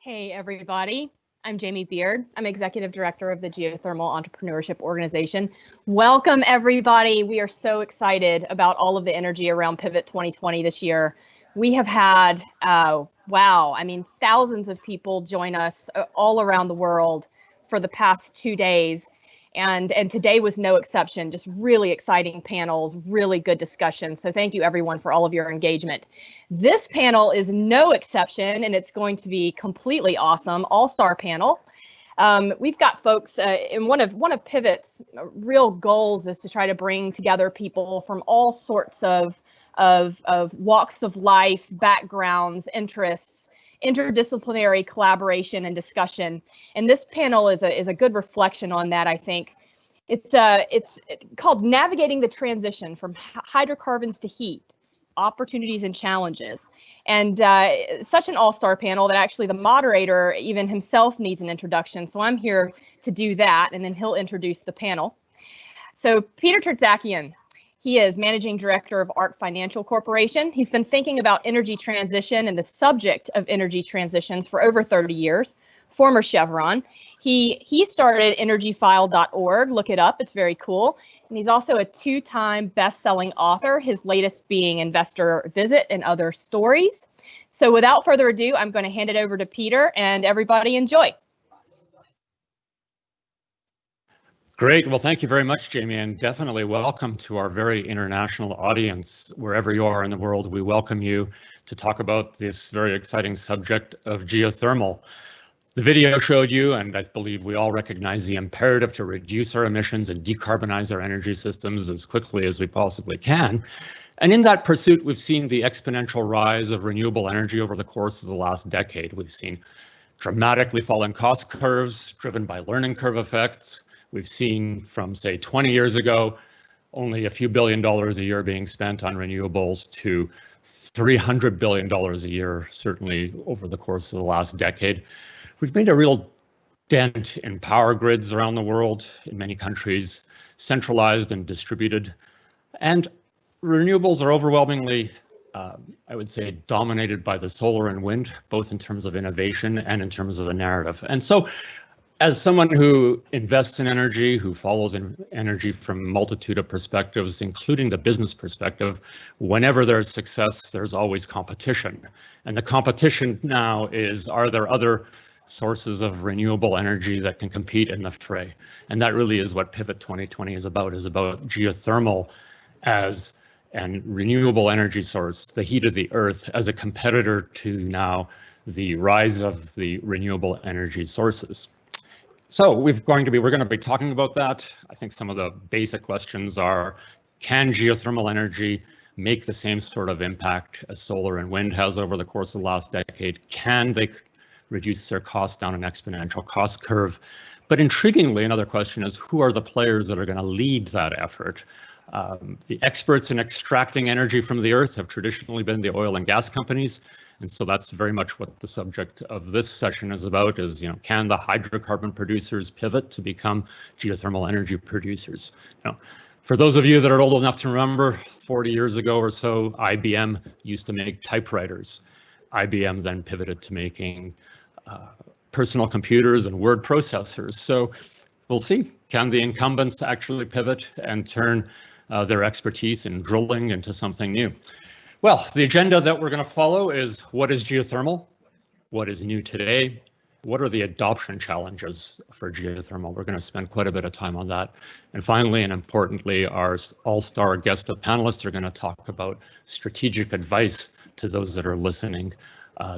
Hey, everybody. I'm Jamie Beard. I'm Executive Director of the Geothermal Entrepreneurship Organization. Welcome, everybody. We are so excited about all of the energy around Pivot 2020 this year. We have had, thousands of people join us all around the world for the past 2 days. And today was no exception, just really exciting panels, really good discussion. So thank you everyone for all of your engagement. This panel is no exception, and it's going to be completely awesome, all-star panel. We've got folks, and one of Pivot's real goals is to try to bring together people from all sorts of walks of life, backgrounds, interests, interdisciplinary collaboration and discussion. And this panel is a good reflection on that, I think. It's called Navigating the Transition from Hydrocarbons to Heat, Opportunities and Challenges. And such an all-star panel that actually the moderator even himself needs an introduction. So I'm here to do that, and then he'll introduce the panel. So Peter Tertzakian. He is Managing Director of ARC Financial Corporation. He's been thinking about energy transition and the subject of energy transitions for over 30 years, former Chevron. He started energyfile.org. Look it up. It's very cool. And he's also a 2-time best-selling author, his latest being Investor Visit and Other Stories. So without further ado, I'm going to hand it over to Peter, and everybody enjoy. Great. Well, thank you very much, Jamie, and definitely welcome to our very international audience. Wherever you are in the world, we welcome you to talk about this very exciting subject of geothermal. The video showed you, and I believe we all recognize the imperative to reduce our emissions and decarbonize our energy systems as quickly as we possibly can. And in that pursuit, we've seen the exponential rise of renewable energy over the course of the last decade. We've seen dramatically falling cost curves driven by learning curve effects. We've seen from, say, 20 years ago, only a few $1 billion a year being spent on renewables to $300 billion a year, certainly over the course of the last decade. We've made a real dent in power grids around the world, in many countries, centralized and distributed. And renewables are overwhelmingly, I would say, dominated by the solar and wind, both in terms of innovation and in terms of the narrative. And so, as someone who invests in energy, who follows energy from a multitude of perspectives, including the business perspective, whenever there's success, there's always competition. And the competition now is, are there other sources of renewable energy that can compete in the fray? And that really is what Pivot 2020 is about geothermal as a renewable energy source, the heat of the earth, as a competitor to now the rise of the renewable energy sources. So we're going to be talking about that. I think some of the basic questions are, can geothermal energy make the same sort of impact as solar and wind has over the course of the last decade? Can they reduce their costs down an exponential cost curve? But intriguingly, another question is, who are the players that are going to lead that effort? The experts in extracting energy from the earth have traditionally been the oil and gas companies. And so that's very much what the subject of this session is about, is, can the hydrocarbon producers pivot to become geothermal energy producers? For those of you that are old enough to remember, 40 years ago or so, IBM used to make typewriters. IBM then pivoted to making personal computers and word processors. So we'll see, can the incumbents actually pivot and turn their expertise in drilling into something new? Well, the agenda that we're going to follow is, what is geothermal? What is new today? What are the adoption challenges for geothermal? We're going to spend quite a bit of time on that. And finally, and importantly, our all-star guest of panelists are going to talk about strategic advice to those that are listening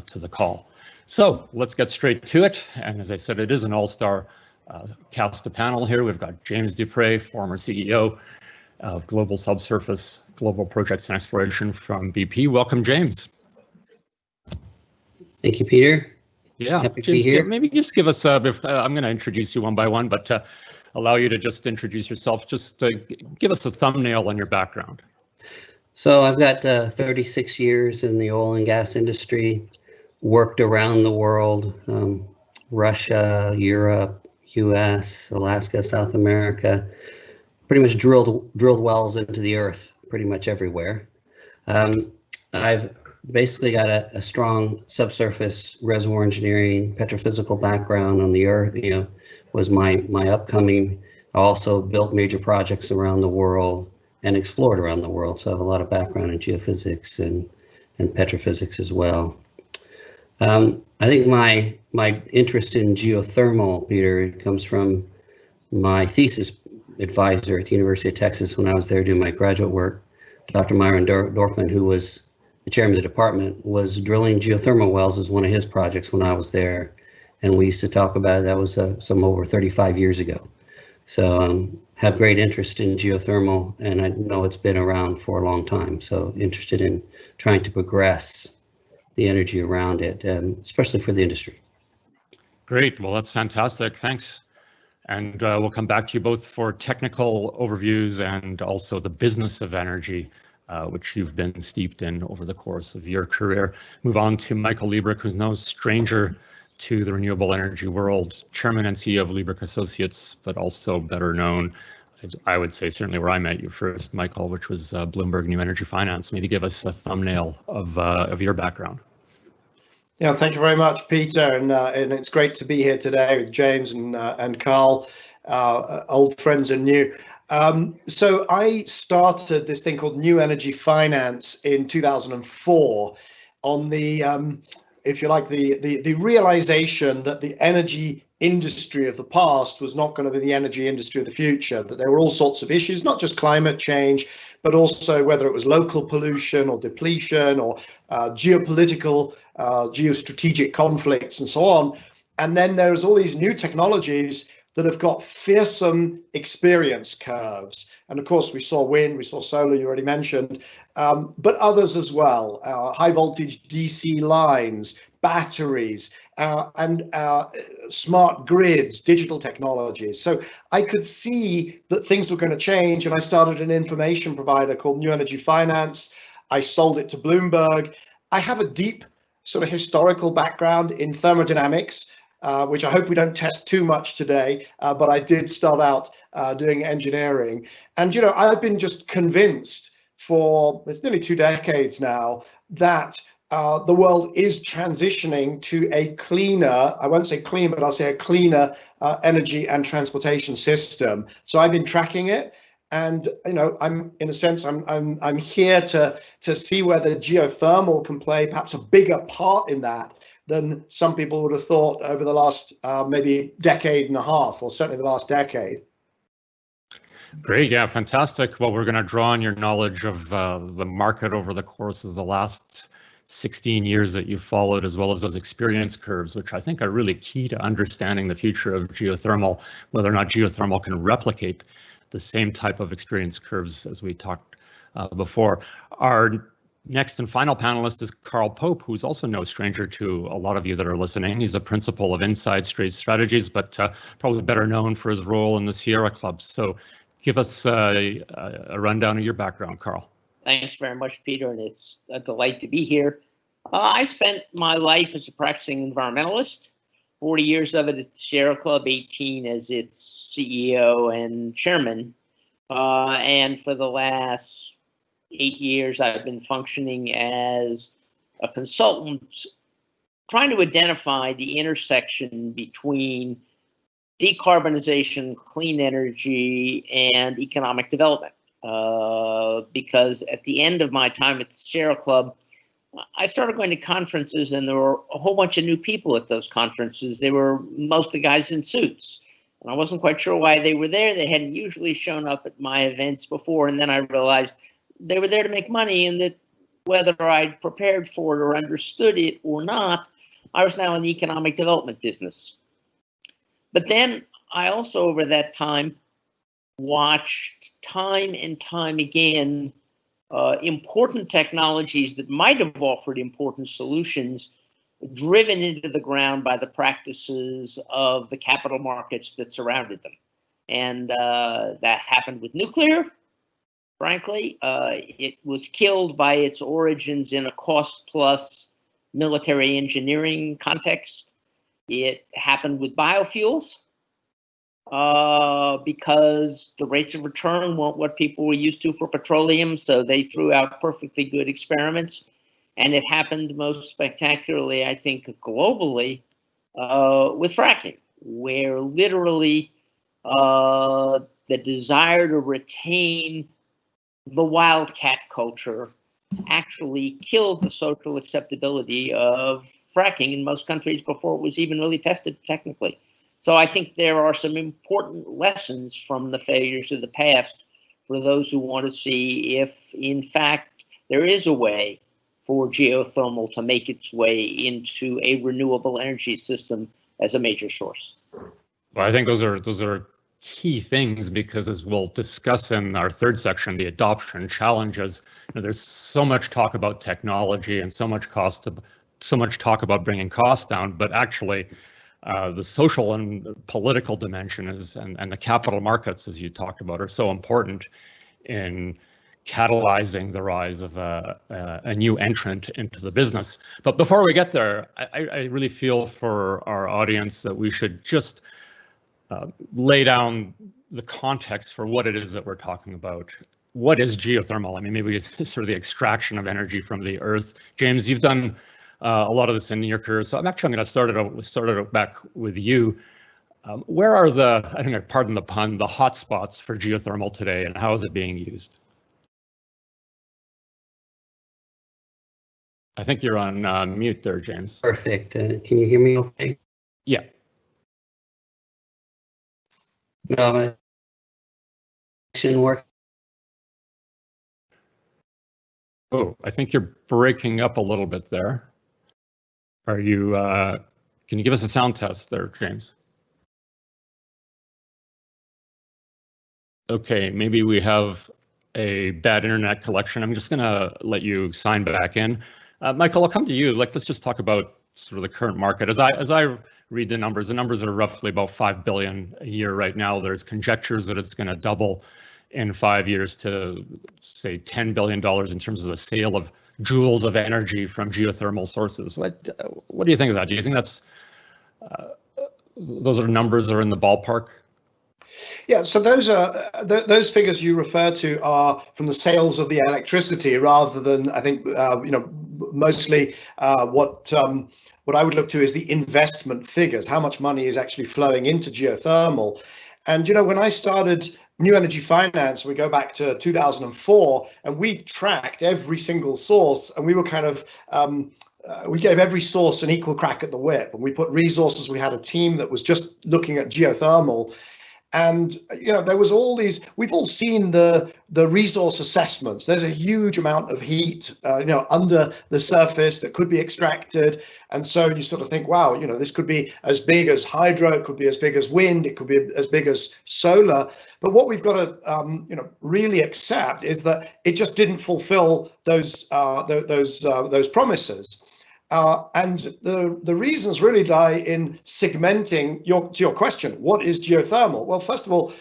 to the call. So let's get straight to it. And as I said, it is an all-star cast of panel here. We've got James Dupré, former CEO of Global Subsurface, Global Projects and Exploration from BP. Welcome, James. Thank you, Peter. Yeah, happy James, to be here. Maybe just give us, I'm going to introduce you one by one, but allow you to just introduce yourself. Just give us a thumbnail on your background. So I've got 36 years in the oil and gas industry, worked around the world, Russia, Europe, US, Alaska, South America, pretty much drilled wells into the earth pretty much everywhere. I've basically got a strong subsurface reservoir engineering, petrophysical background on the earth, was my upcoming. I also built major projects around the world and explored around the world. So I have a lot of background in geophysics and petrophysics as well. I think my interest in geothermal, Peter, comes from my thesis advisor at the University of Texas when I was there doing my graduate work. Dr. Myron Dorfman, who was the chairman of the department, was drilling geothermal wells as one of his projects when I was there. And we used to talk about it. That was some over 35 years ago. So have great interest in geothermal, and I know it's been around for a long time. So interested in trying to progress the energy around it, especially for the industry. Great. Well, that's fantastic. Thanks. And we'll come back to you both for technical overviews and also the business of energy, which you've been steeped in over the course of your career. Move on to Michael Liebrich, who's no stranger to the renewable energy world, chairman and CEO of Liebrich Associates, but also better known, I would say, certainly where I met you first, Michael, which was Bloomberg New Energy Finance. Maybe give us a thumbnail of your background. Yeah, thank you very much, Peter, and it's great to be here today with James and Carl, old friends and new. So I started this thing called New Energy Finance in 2004 on the, if you like, the realization that the energy industry of the past was not going to be the energy industry of the future, that there were all sorts of issues, not just climate change, but also whether it was local pollution or depletion or geopolitical, geostrategic conflicts and so on. And then there's all these new technologies that have got fearsome experience curves. And of course, we saw wind, we saw solar, you already mentioned, but others as well, high voltage DC lines, batteries, and smart grids, digital technologies. So I could see that things were going to change, and I started an information provider called New Energy Finance. I sold it to Bloomberg. I have a deep sort of historical background in thermodynamics, which I hope we don't test too much today, but I did start out doing engineering. And, I've been just convinced for, it's nearly 2 decades now, that the world is transitioning to a cleaner, I won't say clean, but I'll say a cleaner energy and transportation system. So I've been tracking it. And I'm in a sense I'm here to see whether geothermal can play perhaps a bigger part in that than some people would have thought over the last maybe decade and a half, or certainly the last decade. Great, yeah, fantastic. Well, we're going to draw on your knowledge of the market over the course of the last 16 years that you've followed, as well as those experience curves, which I think are really key to understanding the future of geothermal, whether or not geothermal can replicate the same type of experience curves as we talked before. Our next and final panelist is Carl Pope, who's also no stranger to a lot of you that are listening. He's a principal of Inside Straight Strategies, but probably better known for his role in the Sierra Club. So give us a rundown of your background, Carl. Thanks very much, Peter, and it's a delight to be here. I spent my life as a practicing environmentalist, 40 years of it at the Sierra Club, 18 as its CEO and chairman. And for the last 8 years, I've been functioning as a consultant, trying to identify the intersection between decarbonization, clean energy, and economic development. Because at the end of my time at the Sierra Club, I started going to conferences, and there were a whole bunch of new people at those conferences. They were mostly guys in suits, and I wasn't quite sure why they were there. They hadn't usually shown up at my events before, and then I realized they were there to make money, and that whether I'd prepared for it or understood it or not, I was now in the economic development business. But then I also, over that time, watched time and time again important technologies that might have offered important solutions driven into the ground by the practices of the capital markets that surrounded them. And that happened with nuclear. Frankly, it was killed by its origins in a cost-plus military engineering context. It happened with biofuels. Because the rates of return weren't what people were used to for petroleum, so they threw out perfectly good experiments. And it happened most spectacularly, I think, globally with fracking, where literally the desire to retain the wildcat culture actually killed the social acceptability of fracking in most countries before it was even really tested technically. So I think there are some important lessons from the failures of the past for those who want to see if, in fact, there is a way for geothermal to make its way into a renewable energy system as a major source. Well, I think those are key things, because as we'll discuss in our third section, the adoption challenges, there's so much talk about technology and so much talk about bringing costs down, but actually the social and political dimension and the capital markets, as you talked about, are so important in catalyzing the rise of a new entrant into the business. But before we get there, I really feel for our audience that we should just lay down the context for what it is that we're talking about. What is geothermal? I mean, maybe it's sort of the extraction of energy from the earth. James, you've done a lot of this in your career, so I'm going to start it out back with you. Where are I think, pardon the pun, the hot spots for geothermal today, and how is it being used? I think you're on mute there, James. Perfect. Can you hear me okay? Yeah. No, my connection work. Oh, I think you're breaking up a little bit there. Are you, can you give us a sound test there, James? Okay, maybe we have a bad internet connection. I'm just gonna let you sign back in. Michael, I'll come to you. Let's just talk about sort of the current market. As I read the numbers are roughly about 5 billion a year right now. There's conjectures that it's going to double in 5 years to, say, $10 billion in terms of the sale of joules of energy from geothermal sources. What do you think of that? Do you think that's those are numbers that are in the ballpark? Yeah, so those figures you refer to are from the sales of the electricity, rather than, I think, mostly what I would look to is the investment figures. How much money is actually flowing into geothermal? And when I started New Energy Finance, we go back to 2004, and we tracked every single source, and we were kind of we gave every source an equal crack at the whip, and we put resources. We had a team that was just looking at geothermal. And there was all these. We've all seen the resource assessments. There's a huge amount of heat, under the surface that could be extracted, and so you sort of think, wow, this could be as big as hydro, it could be as big as wind, it could be as big as solar. But what we've got to, really accept is that it just didn't fulfill those promises. And the reasons really lie in segmenting to your question, what is geothermal? Well, first of all,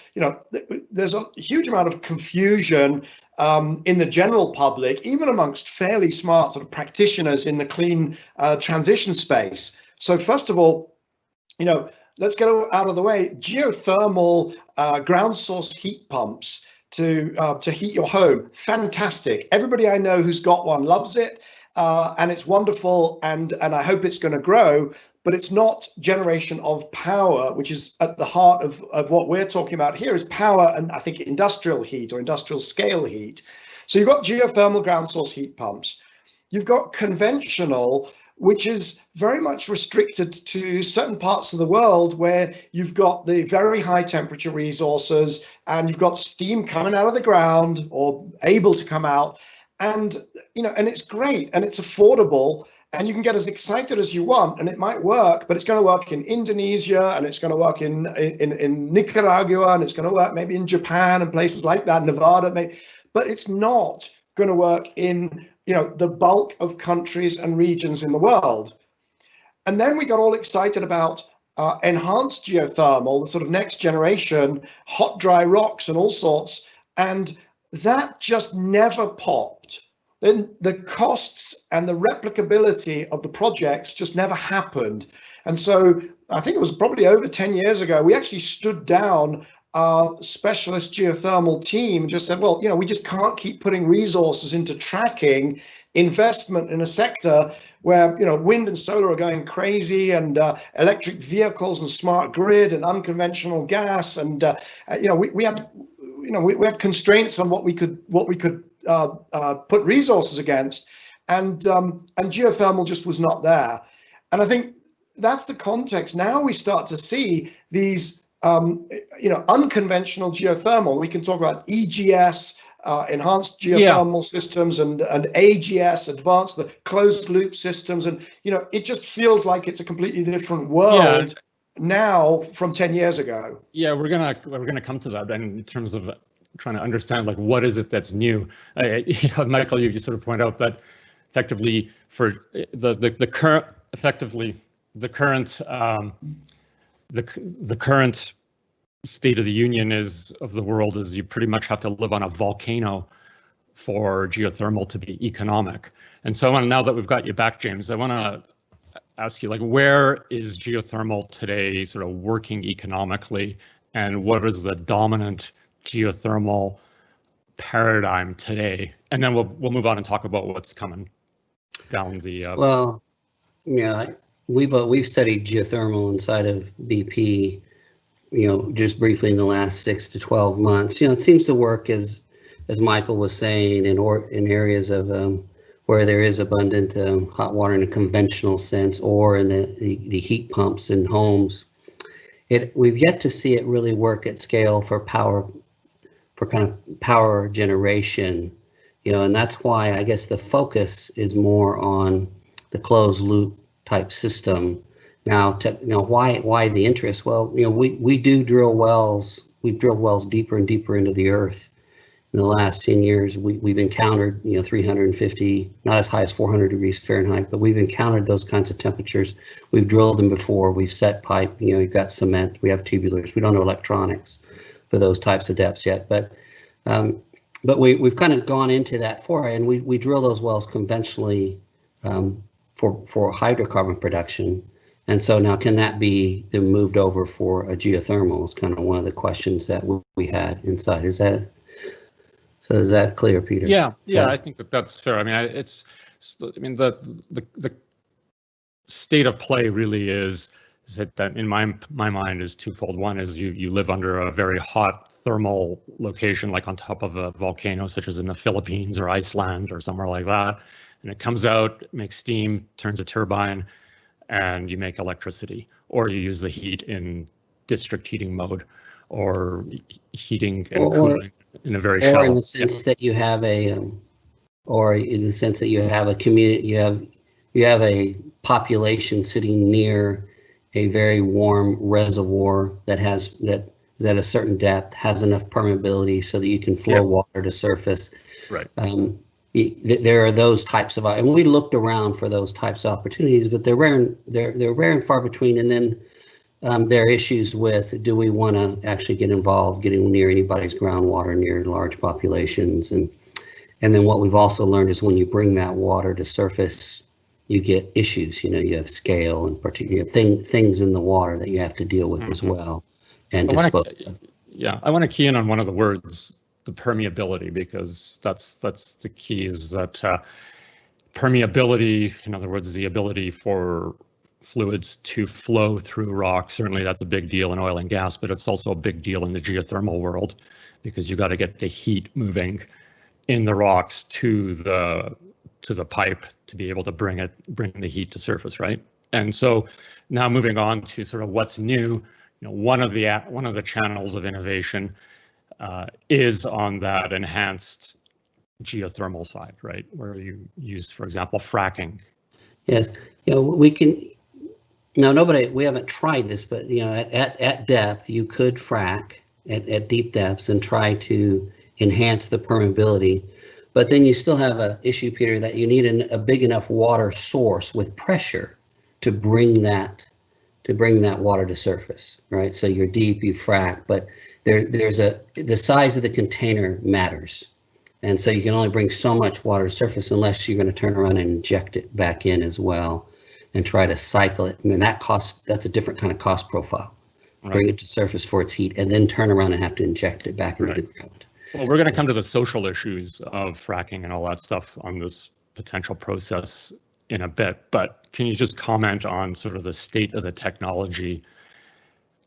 there's a huge amount of confusion in the general public, even amongst fairly smart sort of practitioners in the clean transition space. So first of all, let's get out of the way. Geothermal ground source heat pumps to heat your home, fantastic. Everybody I know who's got one loves it. And it's wonderful, and I hope it's going to grow, but it's not generation of power, which is at the heart of what we're talking about here, is power and I think industrial heat or industrial scale heat. So you've got geothermal ground source heat pumps. You've got conventional, which is very much restricted to certain parts of the world where you've got the very high temperature resources and you've got steam coming out of the ground or able to come out. And and it's great and it's affordable and you can get as excited as you want and it might work, but it's going to work in Indonesia and it's going to work in Nicaragua and it's going to work maybe in Japan and places like that, Nevada maybe, but it's not going to work in the bulk of countries and regions in the world. And then we got all excited about enhanced geothermal, the sort of next generation, hot dry rocks and all sorts, and that just never popped. Then the costs and the replicability of the projects just never happened. And so I think it was probably over 10 years ago, we actually stood down our specialist geothermal team and just said, well, we just can't keep putting resources into tracking investment in a sector where, you know, wind and solar are going crazy, and electric vehicles and smart grid and unconventional gas, and you know, we had constraints on what we could put resources against, and geothermal just was not there. And I think that's the context. Now we start to see these you know, unconventional geothermal. We can talk about EGS, enhanced geothermal systems, and AGS, advanced, the closed loop systems, and you know, it just feels like it's a completely different world now from 10 years ago. Yeah, we're gonna come to that, and in terms of trying to understand, like, what is it that's new. You know, Michael, you sort of point out that effectively for the current, effectively the current the current state of the union of the world is you pretty much have to live on a volcano for geothermal to be economic. And so now that we've got you back, James, I want to ask you, like, where is geothermal today sort of working economically, and what is the dominant geothermal paradigm today? And then we'll move on and talk about what's coming down the well, yeah, we've studied geothermal inside of BP, you know, just briefly in the last 6 to 12 months. You know, it seems to work as Michael was saying, in areas of where there is abundant hot water in a conventional sense, or in the heat pumps in homes. We've yet to see it really work at scale for power, for kind of power generation, you know, and that's why I guess the focus is more on the closed loop type system. Now, why the interest? Well, you know, we do drill wells. We've drilled wells deeper and deeper into the earth. In the last 10 years, we've encountered, you know, 350, not as high as 400 degrees Fahrenheit, but we've encountered those kinds of temperatures. We've drilled them before. We've set pipe. You know, you've got cement. We have tubulars. We don't know electronics for those types of depths yet, but we've kind of gone into that foray, and we drill those wells conventionally for hydrocarbon production. And so now, can that be then moved over for a geothermal? Is kind of one of the questions that we had inside. Is that clear, Peter? Yeah, I think that's fair. I mean, the state of play really is that in my mind is twofold. One is you live under a very hot thermal location, like on top of a volcano, such as in the Philippines or Iceland or somewhere like that, and it comes out, makes steam, turns a turbine, and you make electricity, or you use the heat in district heating mode, or heating and cooling in a very shallow. Or in the sense that you have a community, you have a population sitting near a very warm reservoir that is at a certain depth, has enough permeability so that you can flow water to surface. Right. There are those types of, and we looked around for those types of opportunities, but they're rare and far between. And then there are issues with, do we want to actually get involved, getting near anybody's groundwater, near large populations, and then what we've also learned is when you bring that water to surface, you get issues. You know, you have scale and particular things in the water that you have to deal with as well, and dispose of. Yeah, I want to key in on one of the words, the permeability, because that's the key. Is that permeability, in other words, the ability for fluids to flow through rock. Certainly that's a big deal in oil and gas, but it's also a big deal in the geothermal world, because you got to get the heat moving in the rocks to the pipe to be able to bring the heat to surface, right? And so now moving on to sort of what's new, you know, one of the channels of innovation is on that enhanced geothermal side, right, where you use, for example, fracking. Yes, you know, we can. No, we haven't tried this, but you know, at depth, you could frack at deep depths and try to enhance the permeability. But then you still have an issue, Peter, that you need a big enough water source with pressure to bring that water to surface, right? So you're deep, you frack, but the size of the container matters. And so you can only bring so much water to surface unless you're going to turn around and inject it back in as well and try to cycle it. I mean, that's a different kind of cost profile. Right. Bring it to surface for its heat and then turn around and have to inject it back into the ground. Well, we're going to come to the social issues of fracking and all that stuff on this potential process in a bit, but can you just comment on sort of the state of the technology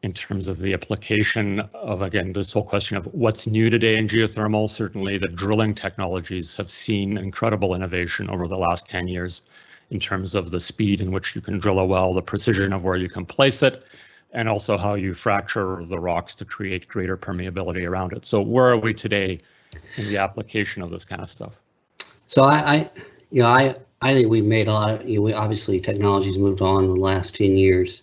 in terms of the application of, again, this whole question of what's new today in geothermal? Certainly the drilling technologies have seen incredible innovation over the last 10 years in terms of the speed in which you can drill a well, the precision of where you can place it, and also how you fracture the rocks to create greater permeability around it. So where are we today in the application of this kind of stuff? So I think we've made a lot of, obviously technology's moved on in the last 10 years,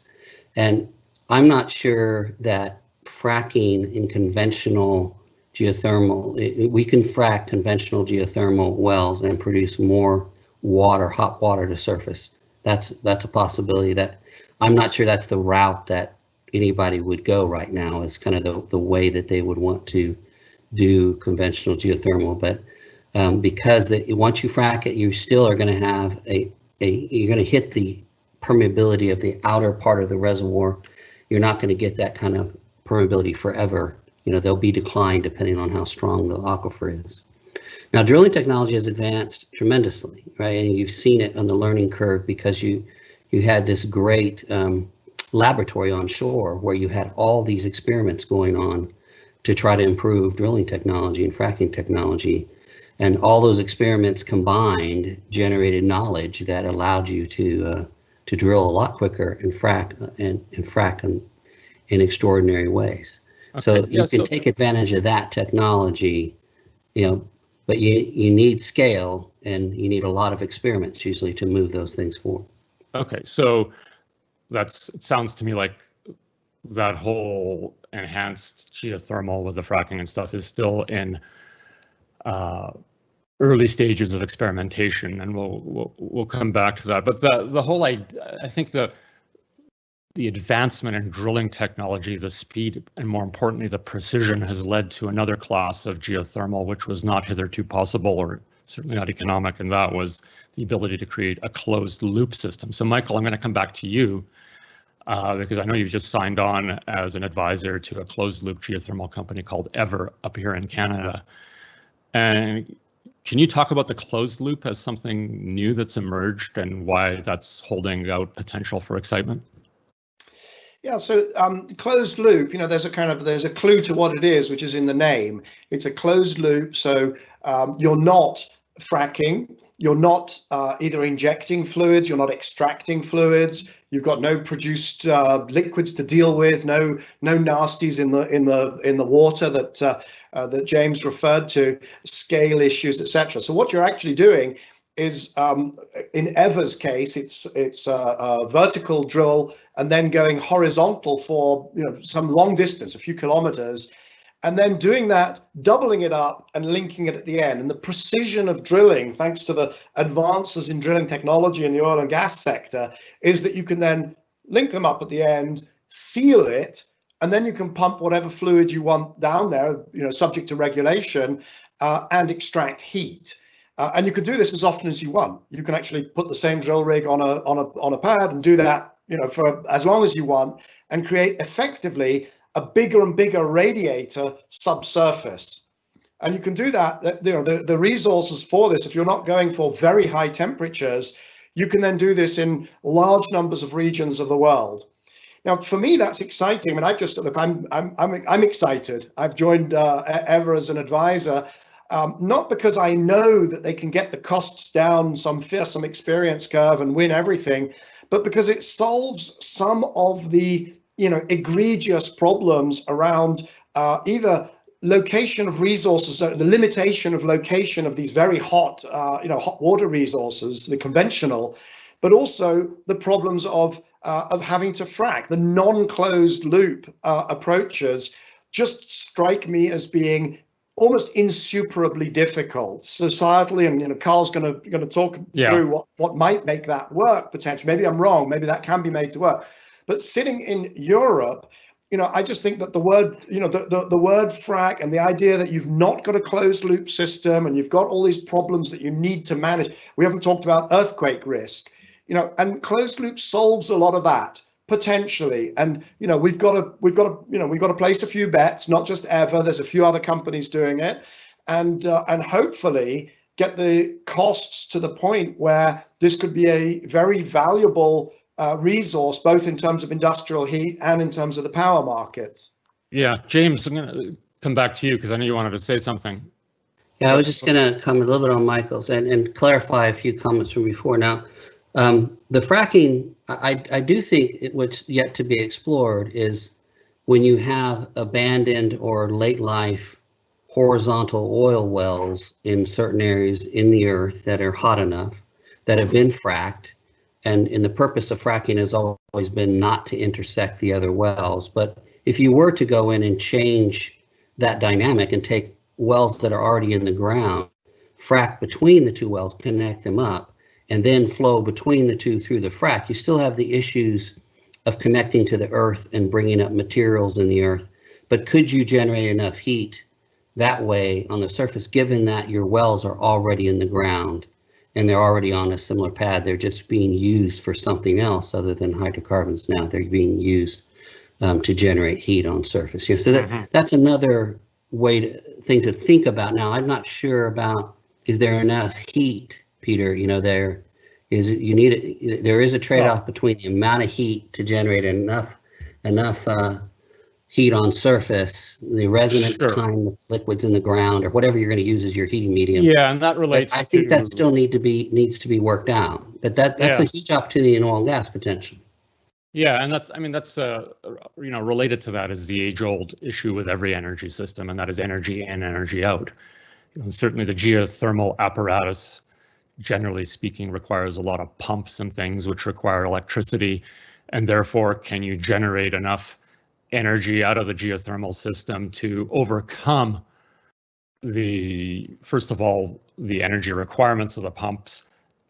and I'm not sure that fracking in conventional geothermal, we can frack conventional geothermal wells and produce more water, hot water to surface. That's a possibility. That I'm not sure that's the route that anybody would go right now, is kind of the way that they would want to do conventional geothermal. But because once you frack it, you still are going to have you're going to hit the permeability of the outer part of the reservoir. You're not going to get that kind of permeability forever. There'll be decline depending on how strong the aquifer is. Now, drilling technology has advanced tremendously, right? And you've seen it on the learning curve because you had this great laboratory on shore where you had all these experiments going on to try to improve drilling technology and fracking technology. And all those experiments combined generated knowledge that allowed you to drill a lot quicker and frack in extraordinary ways. Okay. So you can take advantage of that technology, but you need scale and you need a lot of experiments usually to move those things forward. Okay, so it sounds to me like that whole enhanced geothermal with the fracking and stuff is still in early stages of experimentation, and we'll come back to that. But the whole I think the advancement in drilling technology, the speed, and more importantly the precision, has led to another class of geothermal which was not hitherto possible, or certainly not economic, and that was the ability to create a closed loop system. So Michael, I'm going to come back to you because I know you've just signed on as an advisor to a closed loop geothermal company called Ever up here in Canada. And can you talk about the closed loop as something new that's emerged and why that's holding out potential for excitement? Yeah, so closed loop, there's a clue to what it is, which is in the name. It's a closed loop, so you're not fracking, you're not either injecting fluids, you're not extracting fluids, you've got no produced liquids to deal with, no nasties in the water that James referred to, scale issues, etc. So what you're actually doing is, in Ever's case, it's a vertical drill and then going horizontal for some long distance, a few kilometers, and then doing that, doubling it up and linking it at the end. And the precision of drilling, thanks to the advances in drilling technology in the oil and gas sector, is that you can then link them up at the end, seal it, and then you can pump whatever fluid you want down there, subject to regulation, and extract heat. And you can do this as often as you want. You can actually put the same drill rig on a pad and do that, for as long as you want, and create effectively a bigger and bigger radiator subsurface. And you can do that. The resources for this, if you're not going for very high temperatures, you can then do this in large numbers of regions of the world. Now, for me, that's exciting. I mean, I'm excited. I've joined Ever as an advisor. Not because I know that they can get the costs down some fearsome experience curve and win everything, but because it solves some of the egregious problems around either location of resources, the limitation of location of these very hot water resources, the conventional, but also the problems of having to frack. The non-closed loop approaches just strike me as being almost insuperably difficult societally, and Carl's going to talk through what might make that work potentially. Maybe I'm wrong. Maybe that can be made to work. But sitting in Europe, I just think that the word, the word frack and the idea that you've not got a closed loop system and you've got all these problems that you need to manage. We haven't talked about earthquake risk, and closed loop solves a lot of that potentially. And we've got to place a few bets, not just Ever. There's a few other companies doing it, and hopefully get the costs to the point where this could be a very valuable resource, both in terms of industrial heat and in terms of the power markets. Yeah, James, I'm going to come back to you because I know you wanted to say something. Yeah, I was just going to comment a little bit on Michael's and clarify a few comments from before. Now, the fracking, I do think what's yet to be explored is when you have abandoned or late life horizontal oil wells in certain areas in the earth that are hot enough, that have been fracked, and the purpose of fracking has always been not to intersect the other wells. But if you were to go in and change that dynamic and take wells that are already in the ground, frack between the two wells, connect them up, and then flow between the two through the frack, you still have the issues of connecting to the earth and bringing up materials in the earth. But could you generate enough heat that way on the surface, given that your wells are already in the ground and they're already on a similar pad? They're just being used for something else other than hydrocarbons now. They're being used to generate heat on surface. Yeah, so that's another thing to think about. Now, I'm not sure about, is there enough heat, Peter? You know, there is a trade-off between the amount of heat to generate enough heat on surface, the resonance time of liquids in the ground, or whatever you're going to use as your heating medium. Yeah, and that relates. But I think that still needs to be worked out. But that's a huge opportunity in oil and gas potential. Yeah, and that's related to that is the age-old issue with every energy system, and that is energy in, energy out. Certainly, the geothermal apparatus, generally speaking, requires a lot of pumps and things which require electricity, and therefore, can you generate enough energy out of the geothermal system to overcome first of all, the energy requirements of the pumps,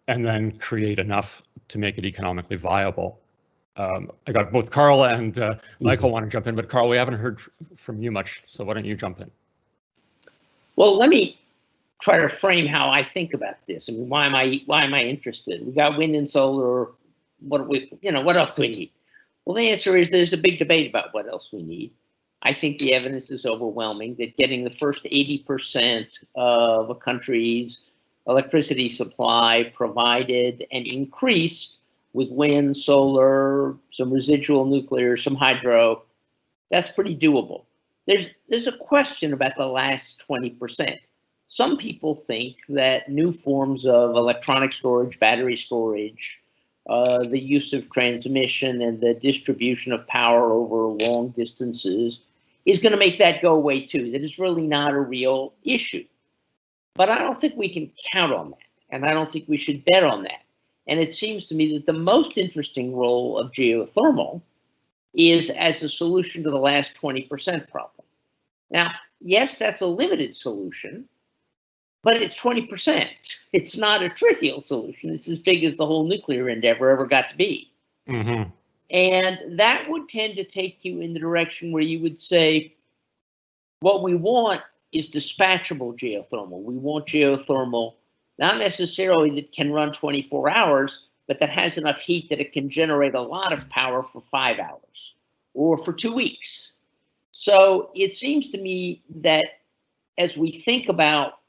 and then create enough to make it economically viable? I got both Carl and Michael want to jump in, but Carl, we haven't heard from you much, so why don't you jump in? Well, let me try to frame how I think about this. I mean, why am I interested? We got wind and solar. What else do we need? Well, the answer is there's a big debate about what else we need. I think the evidence is overwhelming that getting the first 80% of a country's electricity supply provided and increase with wind, solar, some residual nuclear, some hydro, that's pretty doable. There's a question about the last 20%. Some people think that new forms of electronic storage, battery storage, the use of transmission and the distribution of power over long distances is going to make that go away too. That is really not a real issue. But I don't think we can count on that, and I don't think we should bet on that. And it seems to me that the most interesting role of geothermal is as a solution to the last 20% problem. Now, yes, that's a limited solution, but it's 20%. It's not a trivial solution. It's as big as the whole nuclear endeavor ever got to be. Mm-hmm. And that would tend to take you in the direction where you would say, what we want is dispatchable geothermal. We want geothermal, not necessarily that can run 24 hours, but that has enough heat that it can generate a lot of power for 5 hours or for 2 weeks. So it seems to me that as we think about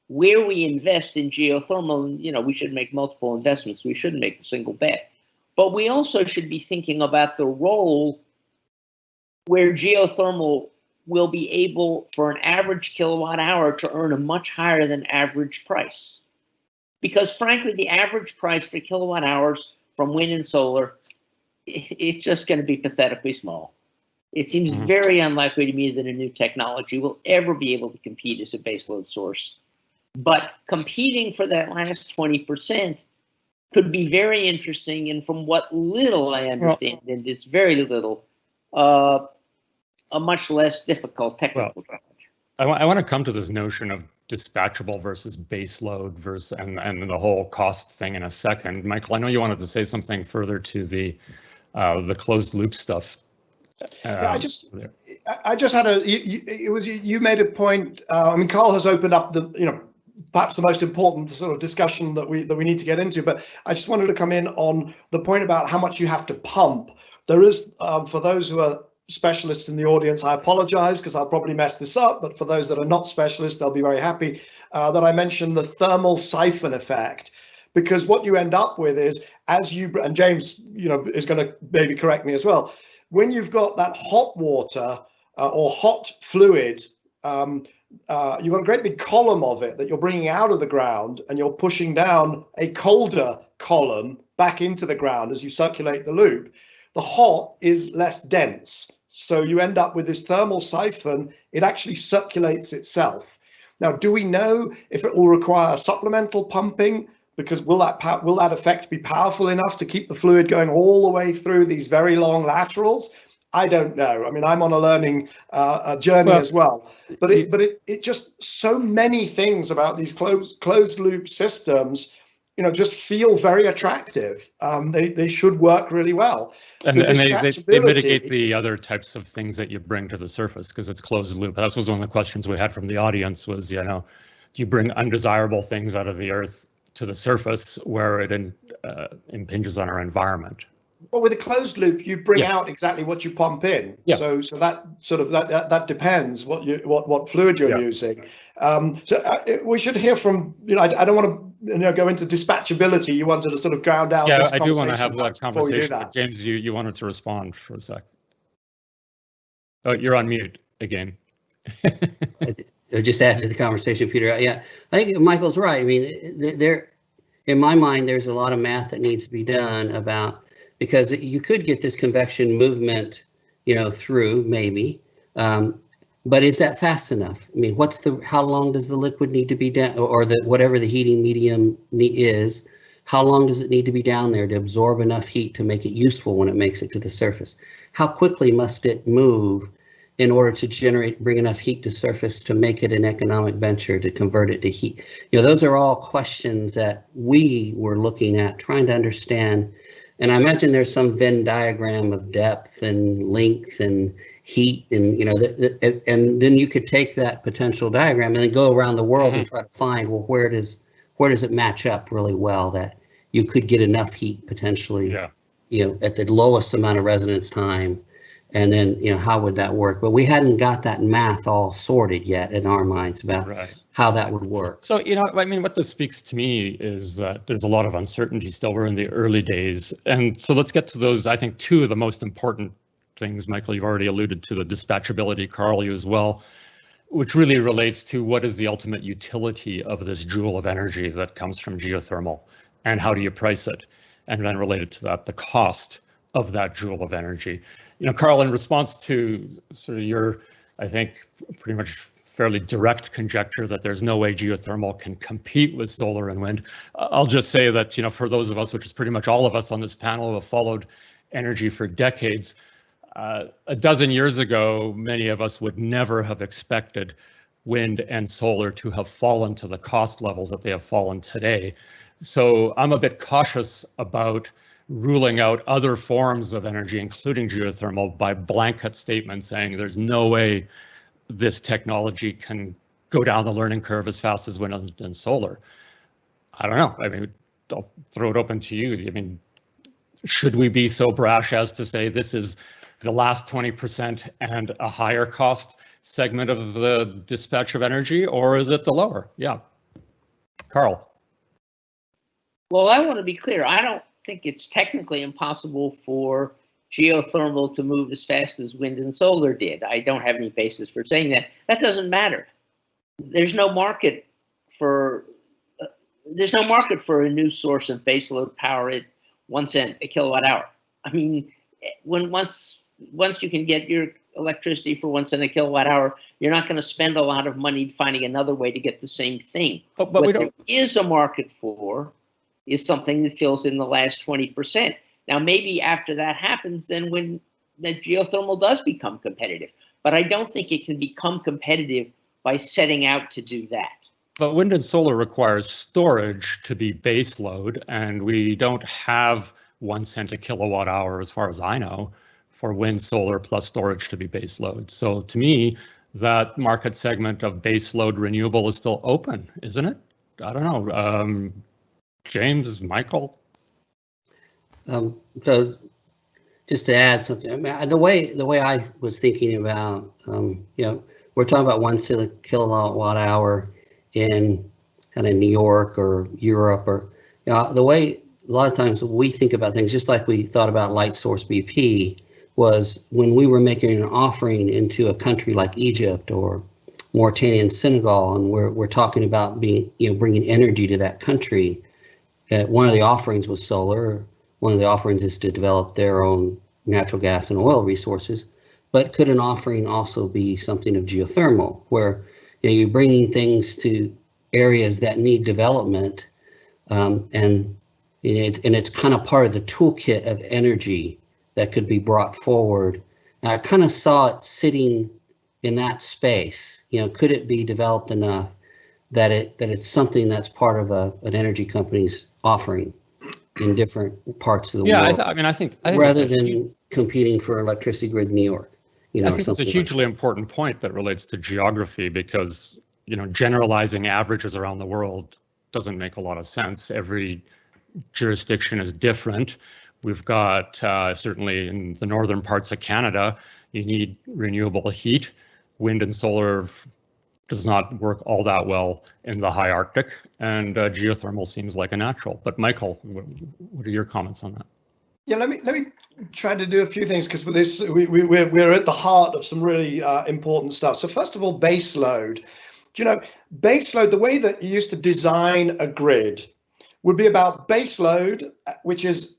where we invest in geothermal, we should make multiple investments. We shouldn't make a single bet. But we also should be thinking about the role where geothermal will be able, for an average kilowatt hour, to earn a much higher than average price. Because frankly, the average price for kilowatt hours from wind and solar is just going to be pathetically small. It seems very unlikely to me that a new technology will ever be able to compete as a baseload source. But competing for that last 20% could be very interesting, and from what little I understand, and it's very little, a much less difficult technical challenge. I want to come to this notion of dispatchable versus baseload versus and the whole cost thing in a second. Michael, I know you wanted to say something further to the closed loop stuff. I just had you made a point. I mean, Carl has opened up perhaps the most important sort of discussion that we need to get into, but I just wanted to come in on the point about how much you have to pump. There is, for those who are specialists in the audience, I apologize because I'll probably mess this up, but for those that are not specialists, they'll be very happy that I mentioned the thermal siphon effect, because what you end up with is, as you, and James, is going to maybe correct me as well, when you've got that hot water or hot fluid, you've got a great big column of it that you're bringing out of the ground, and you're pushing down a colder column back into the ground as you circulate the loop. The hot is less dense, so you end up with this thermal siphon. It actually circulates itself. Now, do we know if it will require supplemental pumping? Because will that effect be powerful enough to keep the fluid going all the way through these very long laterals? I don't know. I mean, I'm on a learning journey as well. But it just, so many things about these closed loop systems, just feel very attractive. They should work really well. And they mitigate the other types of things that you bring to the surface because it's closed loop. That was one of the questions we had from the audience was, do you bring undesirable things out of the earth to the surface where it impinges on our environment? Well, with a closed loop, you bring out exactly what you pump in. Yeah. So that sort of that depends what fluid you're using. We should hear from, I don't want to go into dispatchability. You wanted to sort of ground out. Yeah, I do want to have that conversation. But James, you wanted to respond for a sec. Oh, you're on mute again. Just add to the conversation, Peter. Yeah, I think Michael's right. I mean, in my mind, there's a lot of math that needs to be done about, because you could get this convection movement, through maybe, but is that fast enough? I mean, how long does the liquid need to be down, or whatever the heating medium is? How long does it need to be down there to absorb enough heat to make it useful when it makes it to the surface? How quickly must it move in order to bring enough heat to surface to make it an economic venture to convert it to heat? Those are all questions that we were looking at, trying to understand. And I imagine there's some Venn diagram of depth and length and heat, and and then you could take that potential diagram and then go around the world and try to find, well, where does it match up really well that you could get enough heat potentially, at the lowest amount of resonance time. And then, how would that work? But we hadn't got that math all sorted yet in our minds about how that would work. So, I mean, what this speaks to me is that there's a lot of uncertainty still. We're in the early days. And so let's get to those, I think, two of the most important things. Michael, you've already alluded to the dispatchability, Carl, you as well, which really relates to what is the ultimate utility of this joule of energy that comes from geothermal, and how do you price it? And then related to that, the cost of that joule of energy. Carl, in response to sort of your, I think, pretty much fairly direct conjecture that there's no way geothermal can compete with solar and wind, I'll just say that, for those of us, which is pretty much all of us on this panel who have followed energy for decades, a dozen years ago, many of us would never have expected wind and solar to have fallen to the cost levels that they have fallen today. So I'm a bit cautious about ruling out other forms of energy, including geothermal, by blanket statements saying there's no way this technology can go down the learning curve as fast as wind and solar. I don't know. I mean, I'll throw it open to you. I mean, should we be so brash as to say this is the last 20% and a higher cost segment of the dispatch of energy, or is it the lower? Yeah. Carl. Well, I want to be clear. I don't think it's technically impossible for geothermal to move as fast as wind and solar did. I don't have any basis for saying that. That doesn't matter. There's no market for a new source of baseload power at 1 cent a kilowatt hour. I mean, once you can get your electricity for 1 cent a kilowatt hour, you're not going to spend a lot of money finding another way to get the same thing. But what there is a market for is something that fills in the last 20%. Now, maybe after that happens, then when the geothermal does become competitive. But I don't think it can become competitive by setting out to do that. But wind and solar requires storage to be base load, and we don't have 1 cent a kilowatt hour, as far as I know, for wind, solar plus storage to be base load. So to me, that market segment of base load renewable is still open, isn't it? I don't know. James, Michael? So just to add something, I mean, the way I was thinking about, we're talking about 1 kilowatt hour in kind of New York or Europe, or the way a lot of times we think about things, just like we thought about Light Source BP, was when we were making an offering into a country like Egypt or Mauritania and Senegal, and we're talking about bringing energy to that country. One of the offerings was solar. One of the offerings is to develop their own natural gas and oil resources. But could an offering also be something of geothermal, where you're bringing things to areas that need development, and it's kind of part of the toolkit of energy that could be brought forward. And I kind of saw it sitting in that space. Could it be developed enough that it's something that's part of an energy company's offering in different parts of the world? Yeah, I think rather than competing for electricity grid in New York. I think it's a hugely important point that relates to geography, because generalizing averages around the world doesn't make a lot of sense. Every jurisdiction is different. We've got certainly in the northern parts of Canada, you need renewable heat. Wind and solar does not work all that well in the high Arctic, and geothermal seems like a natural. But Michael, what are your comments on that? Yeah, let me try to do a few things, because with this we're at the heart of some really important stuff. So first of all, base load. Base load, the way that you used to design a grid would be about base load, which is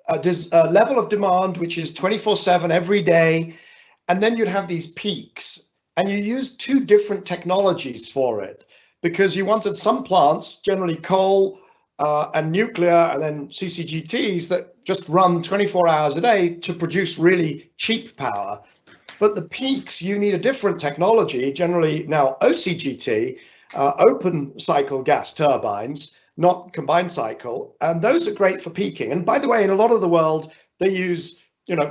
a level of demand which is 24/7 every day, and then you'd have these peaks, and you use two different technologies for it, because you wanted some plants, generally coal and nuclear, and then CCGTs that just run 24 hours a day to produce really cheap power. But the peaks, you need a different technology, generally now OCGT, open cycle gas turbines, not combined cycle, and those are great for peaking. And by the way, in a lot of the world, they use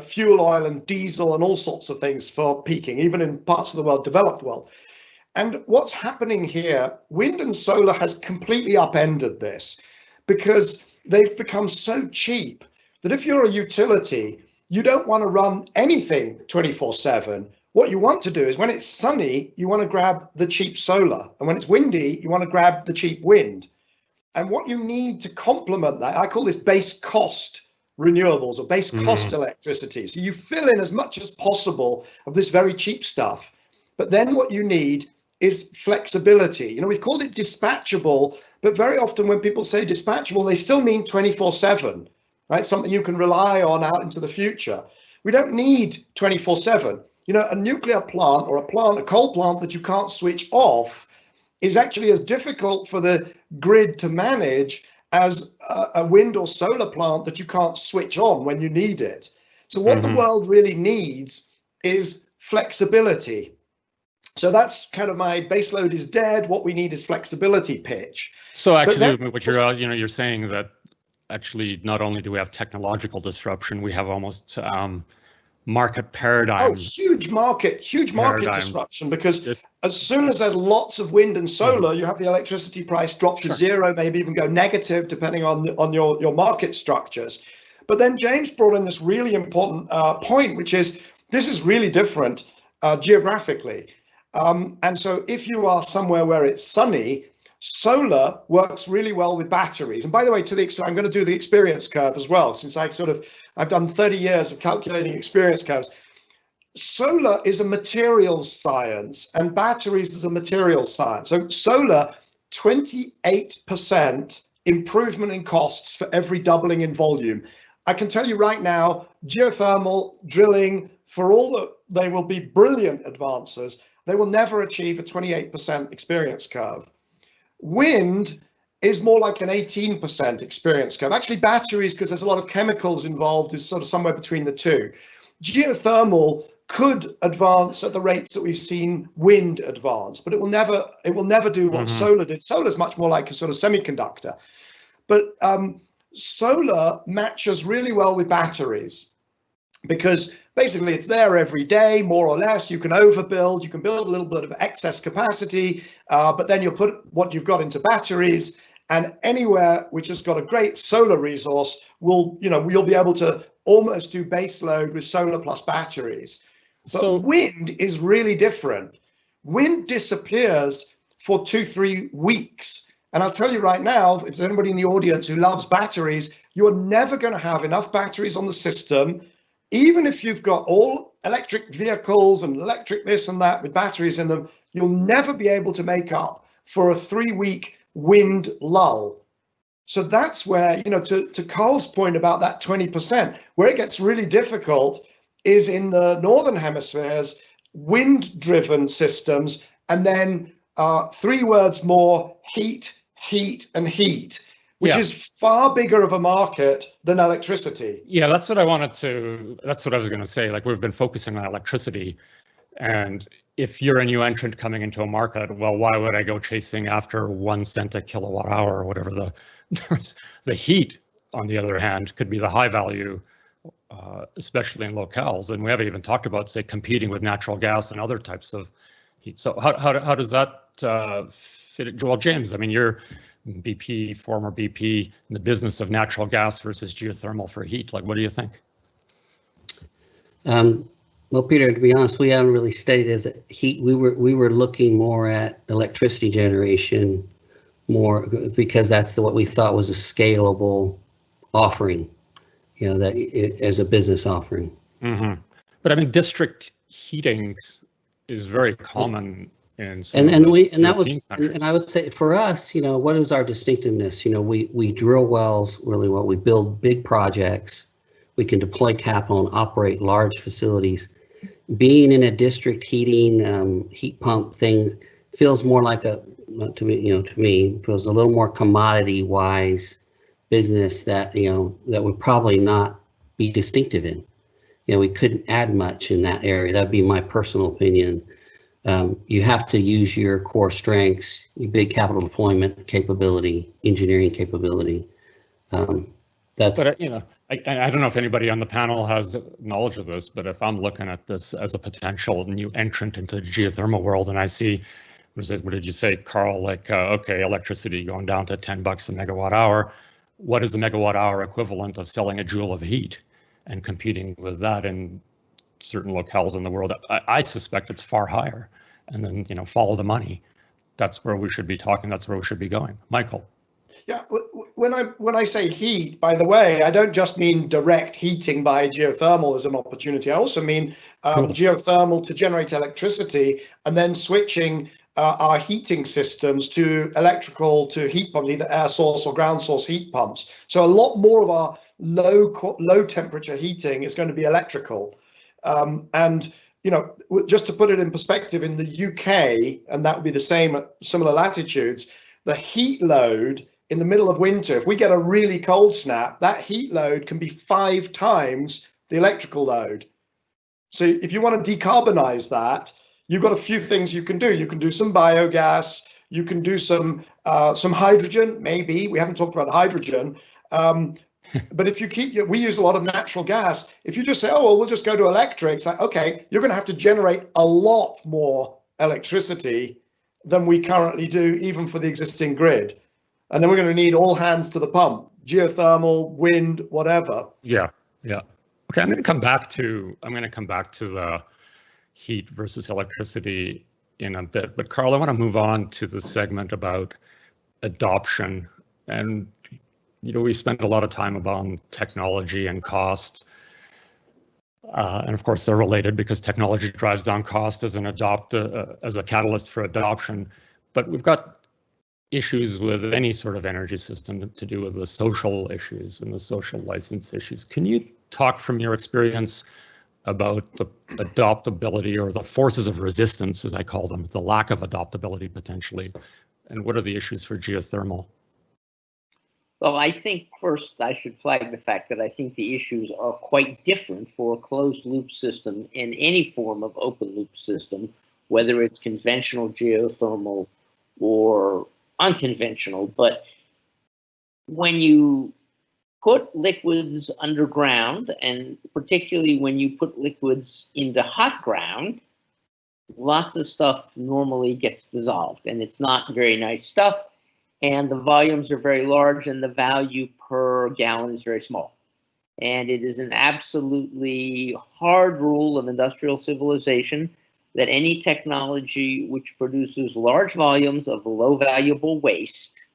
fuel oil and diesel and all sorts of things for peaking, even in parts of the world, developed world. And what's happening here, wind and solar has completely upended this, because they've become so cheap that if you're a utility, you don't want to run anything 24/7. What you want to do is, when it's sunny, you want to grab the cheap solar, and when it's windy, you want to grab the cheap wind. And what you need to complement that, I call this base cost renewables or base cost electricity. So you fill in as much as possible of this very cheap stuff. But then what you need is flexibility. We've called it dispatchable, but very often when people say dispatchable, they still mean 24/7, right? Something you can rely on out into the future. We don't need 24/7. A nuclear plant or a coal plant that you can't switch off is actually as difficult for the grid to manage as a wind or solar plant that you can't switch on when you need it. So what the world really needs is flexibility. So that's kind of my baseload is dead. What we need is flexibility pitch. So actually, what you're saying is that actually not only do we have technological disruption, we have almost market paradigm. Oh, huge market disruption, because as soon as there's lots of wind and solar, you have the electricity price drop to zero, maybe even go negative, depending on your market structures. But then James brought in this really important point, which is this is really different geographically. And so if you are somewhere where it's sunny, solar works really well with batteries. And by the way, to the extent, I'm going to do the experience curve as well, since I've done 30 years of calculating experience curves. Solar is a materials science and batteries is a materials science. So solar, 28% improvement in costs for every doubling in volume. I can tell you right now, geothermal drilling, for all that they will be brilliant advances, they will never achieve a 28% experience curve. Wind is more like an 18% experience curve. Actually, batteries, because there's a lot of chemicals involved, is sort of somewhere between the two. Geothermal could advance at the rates that we've seen wind advance, but it will never do what solar did. Solar is much more like a sort of semiconductor. But solar matches really well with batteries, because basically it's there every day, more or less. You can overbuild, you can build a little bit of excess capacity, but then you'll put what you've got into batteries, and anywhere which has got a great solar resource will, we'll be able to almost do base load with solar plus batteries. But wind is really different. Wind disappears for 2-3 weeks. And I'll tell you right now, if there's anybody in the audience who loves batteries, you're never going to have enough batteries on the system. Even if you've got all electric vehicles and electric this and that with batteries in them, you'll never be able to make up for a 3-week wind lull. So that's where, to Carl's point about that 20%, where it gets really difficult is in the northern hemispheres, wind-driven systems, and then 3 words more: heat, heat, and heat, which is far bigger of a market than electricity. Yeah, that's what I was going to say. Like, we've been focusing on electricity, and if you're a new entrant coming into a market, well, why would I go chasing after 1 cent a kilowatt hour or whatever? The heat, on the other hand, could be the high value, especially in locales. And we haven't even talked about, say, competing with natural gas and other types of heat. So how does that fit? Well, James, I mean, you're BP, former BP, in the business of natural gas versus geothermal for heat. Like, what do you think? Well, Peter, to be honest, we haven't really studied as a heat. We were looking more at electricity generation, more because that's what we thought was a scalable offering, that as a business offering. Mm-hmm. But I mean, district heating is very common in some and countries. I would say for us, what is our distinctiveness? We drill wells, really what we build big projects. We can deploy capital and operate large facilities. Being in a district heating heat pump thing feels more like to me feels a little more commodity wise business that would probably not be distinctive in. We couldn't add much in that area. That'd be my personal opinion. You have to use your core strengths, your big capital deployment capability, engineering capability. But I don't know if anybody on the panel has knowledge of this, but if I'm looking at this as a potential new entrant into the geothermal world, and I see, what did you say, Carl? Like, okay, electricity going down to $10 a megawatt hour. What is the megawatt hour equivalent of selling a joule of heat and competing with that in certain locales in the world? I suspect it's far higher. And then, follow the money. That's where we should be talking. That's where we should be going. Michael. Yeah, when I say heat, by the way, I don't just mean direct heating by geothermal as an opportunity. I also mean geothermal to generate electricity and then switching our heating systems to electrical to heat pumps, either air source or ground source heat pumps. So a lot more of our low temperature heating is going to be electrical. And just to put it in perspective, in the UK, and that would be the same at similar latitudes, the heat load in the middle of winter, if we get a really cold snap, that heat load can be 5 times the electrical load. So if you want to decarbonize that, you've got a few things you can do. You can do some biogas, you can do some hydrogen, maybe. We haven't talked about hydrogen. But if we use a lot of natural gas. If you just say, oh, well, we'll just go to electric, it's like, okay, you're going to have to generate a lot more electricity than we currently do, even for the existing grid. And then we're going to need all hands to the pump, geothermal, wind, whatever. Yeah. Okay, I'm going to come back to the heat versus electricity in a bit. But Carl, I want to move on to the segment about adoption. And we spent a lot of time about technology and cost. And of course, they're related because technology drives down cost as a catalyst for adoption. But we've got issues with any sort of energy system to do with the social issues and the social license issues. Can you talk from your experience about the adoptability or the forces of resistance, as I call them, the lack of adoptability potentially, and what are the issues for geothermal? Well, I think first I should flag the fact that I think the issues are quite different for a closed loop system in any form of open loop system, whether it's conventional geothermal or unconventional. But when you put liquids underground, and particularly when you put liquids into hot ground, lots of stuff normally gets dissolved, and it's not very nice stuff. and the volumes are very large, and the value per gallon is very small. And it is an absolutely hard rule of industrial civilization that any technology which produces large volumes of low valuable waste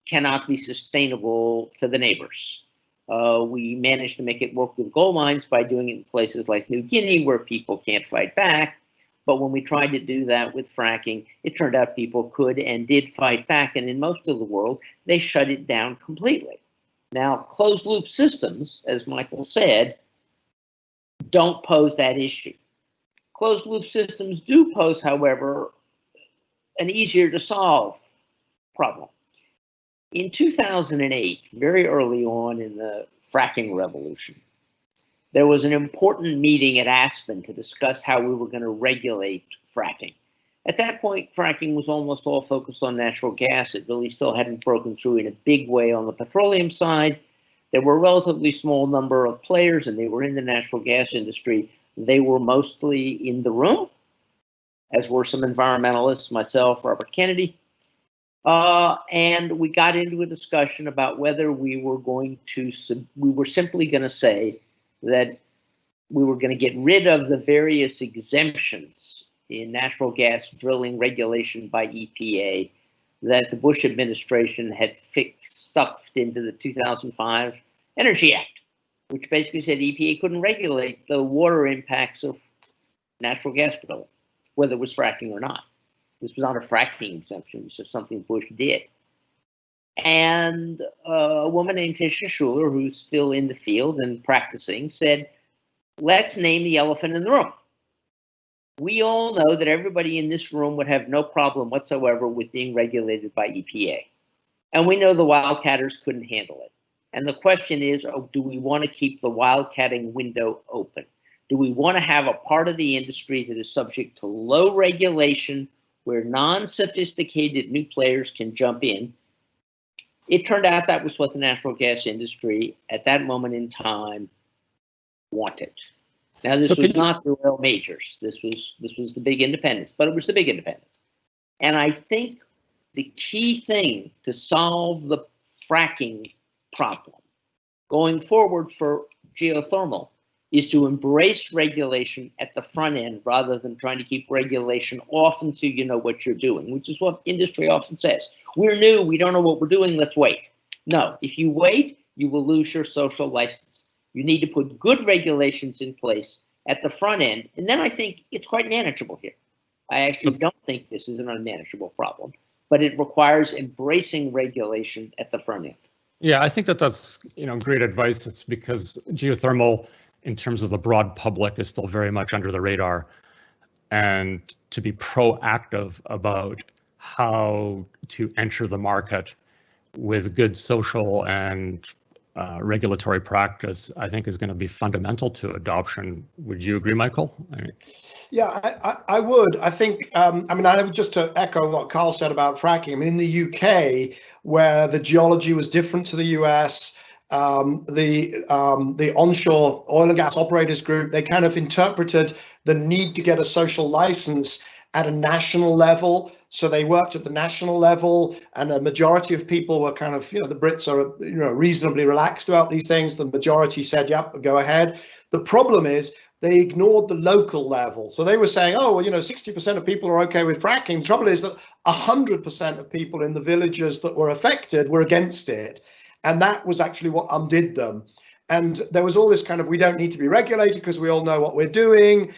cannot be sustainable to the neighbors. We managed to make it work with gold mines by doing it in places like New Guinea, where people can't fight back. But when we tried to do that with fracking, it turned out people could and did fight back. And in most of the world, they shut it down completely. Now, closed loop systems, as Michael said, don't pose that issue. Closed loop systems do pose, however, an easier to solve problem. In 2008, very early on in the fracking revolution, there was an important meeting at Aspen to discuss how we were going to regulate fracking. At that point, fracking was almost all focused on natural gas. It really still hadn't broken through in a big way on the petroleum side. There were a relatively small number of players, and they were in the natural gas industry. They were mostly in the room, as were some environmentalists, myself, Robert Kennedy. And we got into a discussion about whether we were simply going to say that we were going to get rid of the various exemptions in natural gas drilling regulation by EPA that the Bush administration had stuffed into the 2005 Energy Act, which basically said EPA couldn't regulate the water impacts of natural gas drilling, whether it was fracking or not. This was not a fracking exemption. It was just something Bush did. And a woman named Tisha Schuler, who's still in the field and practicing, said, let's name the elephant in the room. We all know that everybody in this room would have no problem whatsoever with being regulated by EPA. And we know the wildcatters couldn't handle it. And the question is, do we want to keep the wildcatting window open? Do we want to have a part of the industry that is subject to low regulation where non-sophisticated new players can jump in? It turned out that was what the natural gas industry at that moment in time wanted. Now, this was not the oil majors. This was the big independents, but it was the big independents. And I think the key thing to solve the fracking problem going forward for geothermal is to embrace regulation at the front end rather than trying to keep regulation off until you know what you're doing, which is what industry often says. We're new, we don't know what we're doing, let's wait. No, if you wait, you will lose your social license. You need to put good regulations in place at the front end, and then I think it's quite manageable here. I actually don't think this is an unmanageable problem, but it requires embracing regulation at the front end. Yeah, I think that's great advice. It's because geothermal, in terms of the broad public, is still very much under the radar, and to be proactive about how to enter the market with good social and regulatory practice, I think is going to be fundamental to adoption. Would you agree, Michael? Yeah, I would. I think, just to echo what Carl said about fracking, I mean, in the UK, where the geology was different to the US, the onshore oil and gas operators group, they kind of interpreted the need to get a social license at a national level. So they worked at the national level, and a majority of people were kind of, the Brits are, reasonably relaxed about these things. The majority said, yep, go ahead. The problem is they ignored the local level. So they were saying, 60% of people are okay with fracking. The trouble is that 100% of people in the villages that were affected were against it. And that was actually what undid them. And there was all this kind of, we don't need to be regulated because we all know what we're doing.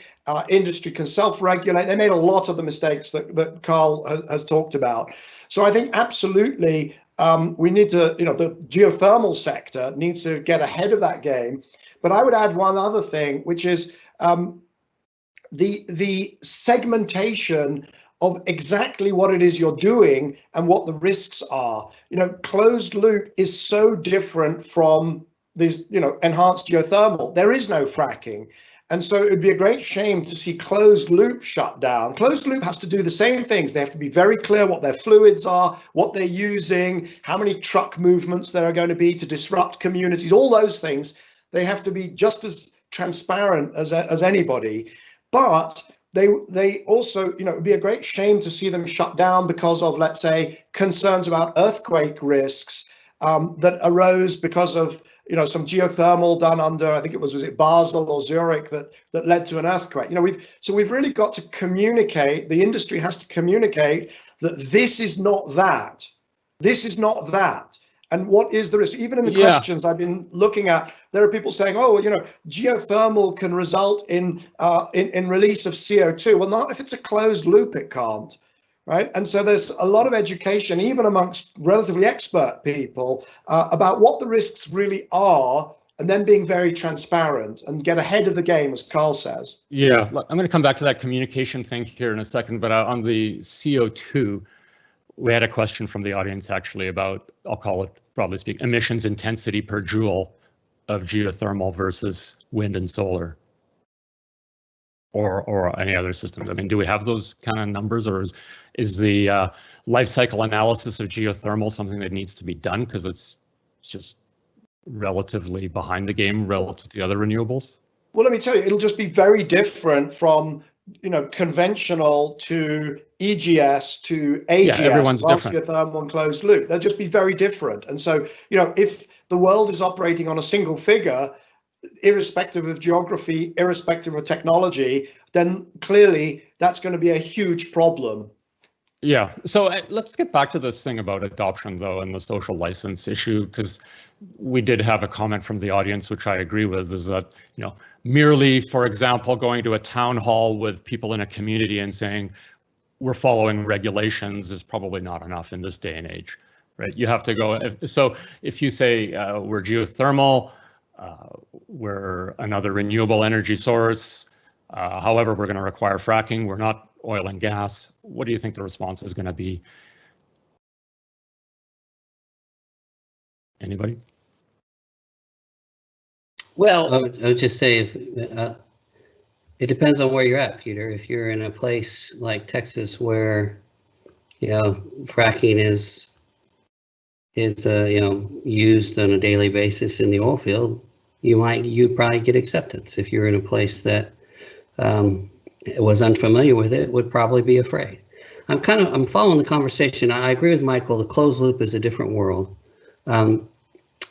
Industry can self-regulate. They made a lot of the mistakes that Carl has talked about. So I think absolutely we need to, the geothermal sector needs to get ahead of that game. But I would add one other thing, which is the segmentation of exactly what it is you're doing and what the risks are. Closed loop is so different from this, enhanced geothermal. There is no fracking. And so it would be a great shame to see closed loop shut down. Closed loop has to do the same things. They have to be very clear what their fluids are, what they're using, how many truck movements there are going to be to disrupt communities, all those things. They have to be just as transparent as anybody. But they also, you know, it would be a great shame to see them shut down because of, let's say, concerns about earthquake risks that arose because of, you know, some geothermal done under, I think was it Basel or Zurich that led to an earthquake. You know, we've really got to communicate. The industry has to communicate that this is not that. This is not that. And what is the risk? Even in the questions I've been looking at, there are people saying, "Oh, you know, geothermal can result in release of CO2." Well, not if it's a closed loop, it can't, right? And so there's a lot of education, even amongst relatively expert people, about what the risks really are, and then being very transparent and get ahead of the game, as Carl says. Yeah, I'm going to come back to that communication thing here in a second, but on the CO2. We had a question from the audience actually about, I'll call it broadly speaking, emissions intensity per joule of geothermal versus wind and solar, or any other systems. I mean, do we have those kind of numbers, or is the life cycle analysis of geothermal something that needs to be done because it's just relatively behind the game relative to the other renewables? Well, let me tell you, it'll just be very different from, you know, conventional to EGS to AGS, everyone's different. Geothermal and closed loop. They'll just be very different. And so, you know, if the world is operating on a single figure, irrespective of geography, irrespective of technology, then clearly that's going to be a huge problem. Yeah, so let's get back to this thing about adoption, though, and the social license issue, because we did have a comment from the audience, which I agree with, is that, you know, merely, for example, going to a town hall with people in a community and saying, we're following regulations is probably not enough in this day and age, right? You have to go, so if you say we're geothermal, we're another renewable energy source, however, we're going to require fracking, we're not oil and gas, what do you think the response is going to be? Anybody? Well, I would just say it depends on where you're at, Peter. If you're in a place like Texas where, you know, fracking is you know, used on a daily basis in the oil field, you'd probably get acceptance. If you're in a place that was unfamiliar with it, would probably be afraid. I'm following the conversation. I agree with Michael. The closed loop is a different world, and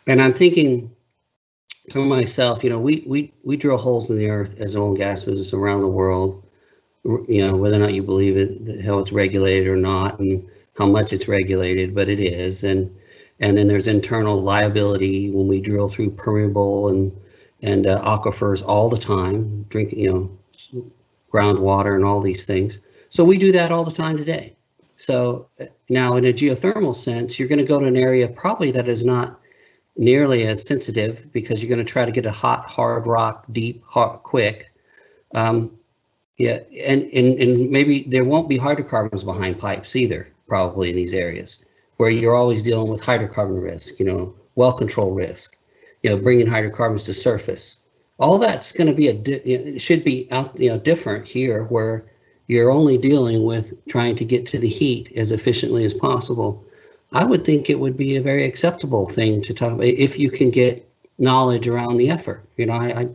I'm thinking to myself, you know, we drill holes in the earth as an oil and gas business around the world. You know, whether or not you believe it, how it's regulated or not, and how much it's regulated, but it is. And then there's internal liability when we drill through permeable and aquifers all the time, drinking, you know, groundwater and all these things. So we do that all the time today. So now in a geothermal sense, you're going to go to an area probably that is not nearly as sensitive because you're going to try to get a hot, hard rock, deep, hot, quick. Yeah, and maybe there won't be hydrocarbons behind pipes either, probably in these areas where you're always dealing with hydrocarbon risk, you know, well control risk, you know, bringing hydrocarbons to surface. All that's going to be it should be out, you know, different here where you're only dealing with trying to get to the heat as efficiently as possible. I would think it would be a very acceptable thing to talk about if you can get knowledge around the effort. You know, I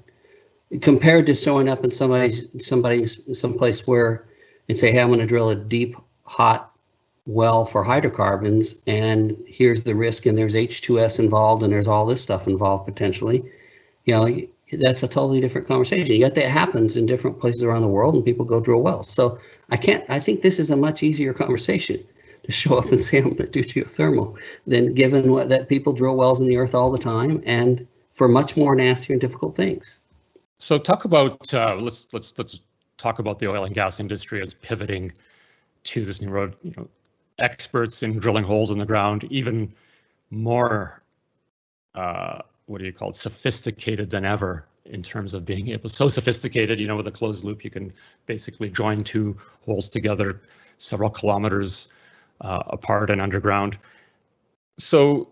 compared to showing up in someplace where and say, hey, I'm going to drill a deep, hot well for hydrocarbons, and here's the risk, and there's H2S involved, and there's all this stuff involved potentially. You know, that's a totally different conversation. Yet that happens in different places around the world, and people go drill wells. So I think this is a much easier conversation to show up and say I'm going to do geothermal than given that people drill wells in the earth all the time and for much more nasty and difficult things. So talk about let's talk about the oil and gas industry as pivoting to this new road. You know, experts in drilling holes in the ground, even more what do you call it, sophisticated than ever in terms of being able, so sophisticated, you know, with a closed loop, you can basically join two holes together several kilometers apart and underground. So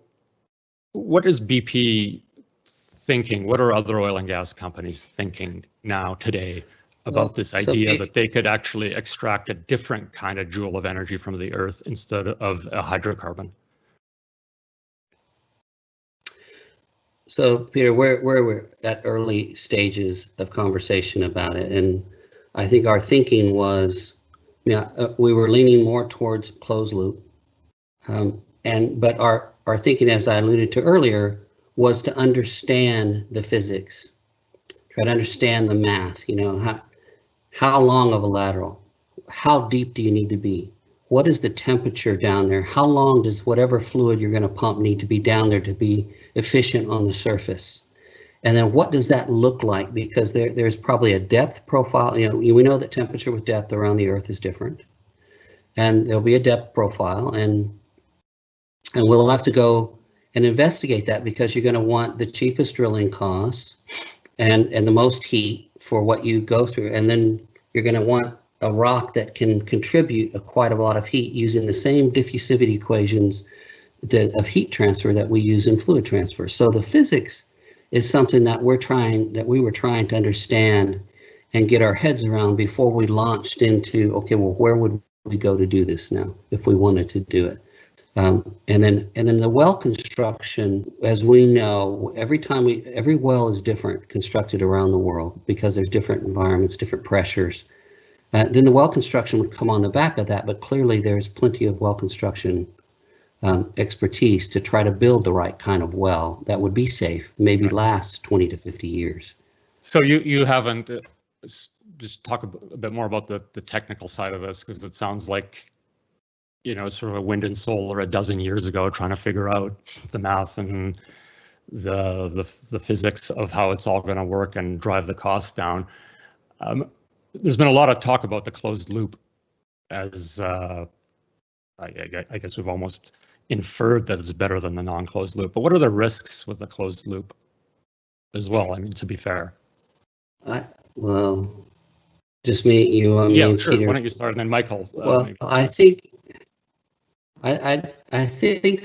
what is BP thinking? What are other oil and gas companies thinking now today about this idea that they could actually extract a different kind of joule of energy from the earth instead of a hydrocarbon? So Peter, we're at early stages of conversation about it, and I think our thinking was, we were leaning more towards closed loop. But our thinking, as I alluded to earlier, was to understand the physics, try to understand the math, how long of a lateral, how deep do you need to be? What is the temperature down there? How long does whatever fluid you're going to pump need to be down there to be efficient on the surface? And then what does that look like? Because there's probably a depth profile. We know that temperature with depth around the Earth is different. And there'll be a depth profile. And we'll have to go and investigate that, because you're going to want the cheapest drilling costs and the most heat for what you go through. And then you're going to want a rock that can contribute quite a lot of heat using the same diffusivity equations of heat transfer that we use in fluid transfer. So the physics is something that we were trying to understand and get our heads around before we launched into, okay, well, where would we go to do this now if we wanted to do it? And then the well construction, as we know, every well is different constructed around the world because there's different environments, different pressures. Then the well construction would come on the back of that, but clearly there's plenty of well construction expertise to try to build the right kind of well that would be safe, maybe last 20 to 50 years. So you haven't, just talk a bit more about the technical side of this, because it sounds like, sort of a wind and solar a dozen years ago, trying to figure out the math and the physics of how it's all going to work and drive the costs down. There's been a lot of talk about the closed loop, as I guess we've almost inferred that it's better than the non-closed loop. But what are the risks with the closed loop as well? I mean, to be fair. Well, just me, you, yeah, me, sure. Peter. Why don't you start, and then Michael? Well, Maybe. I think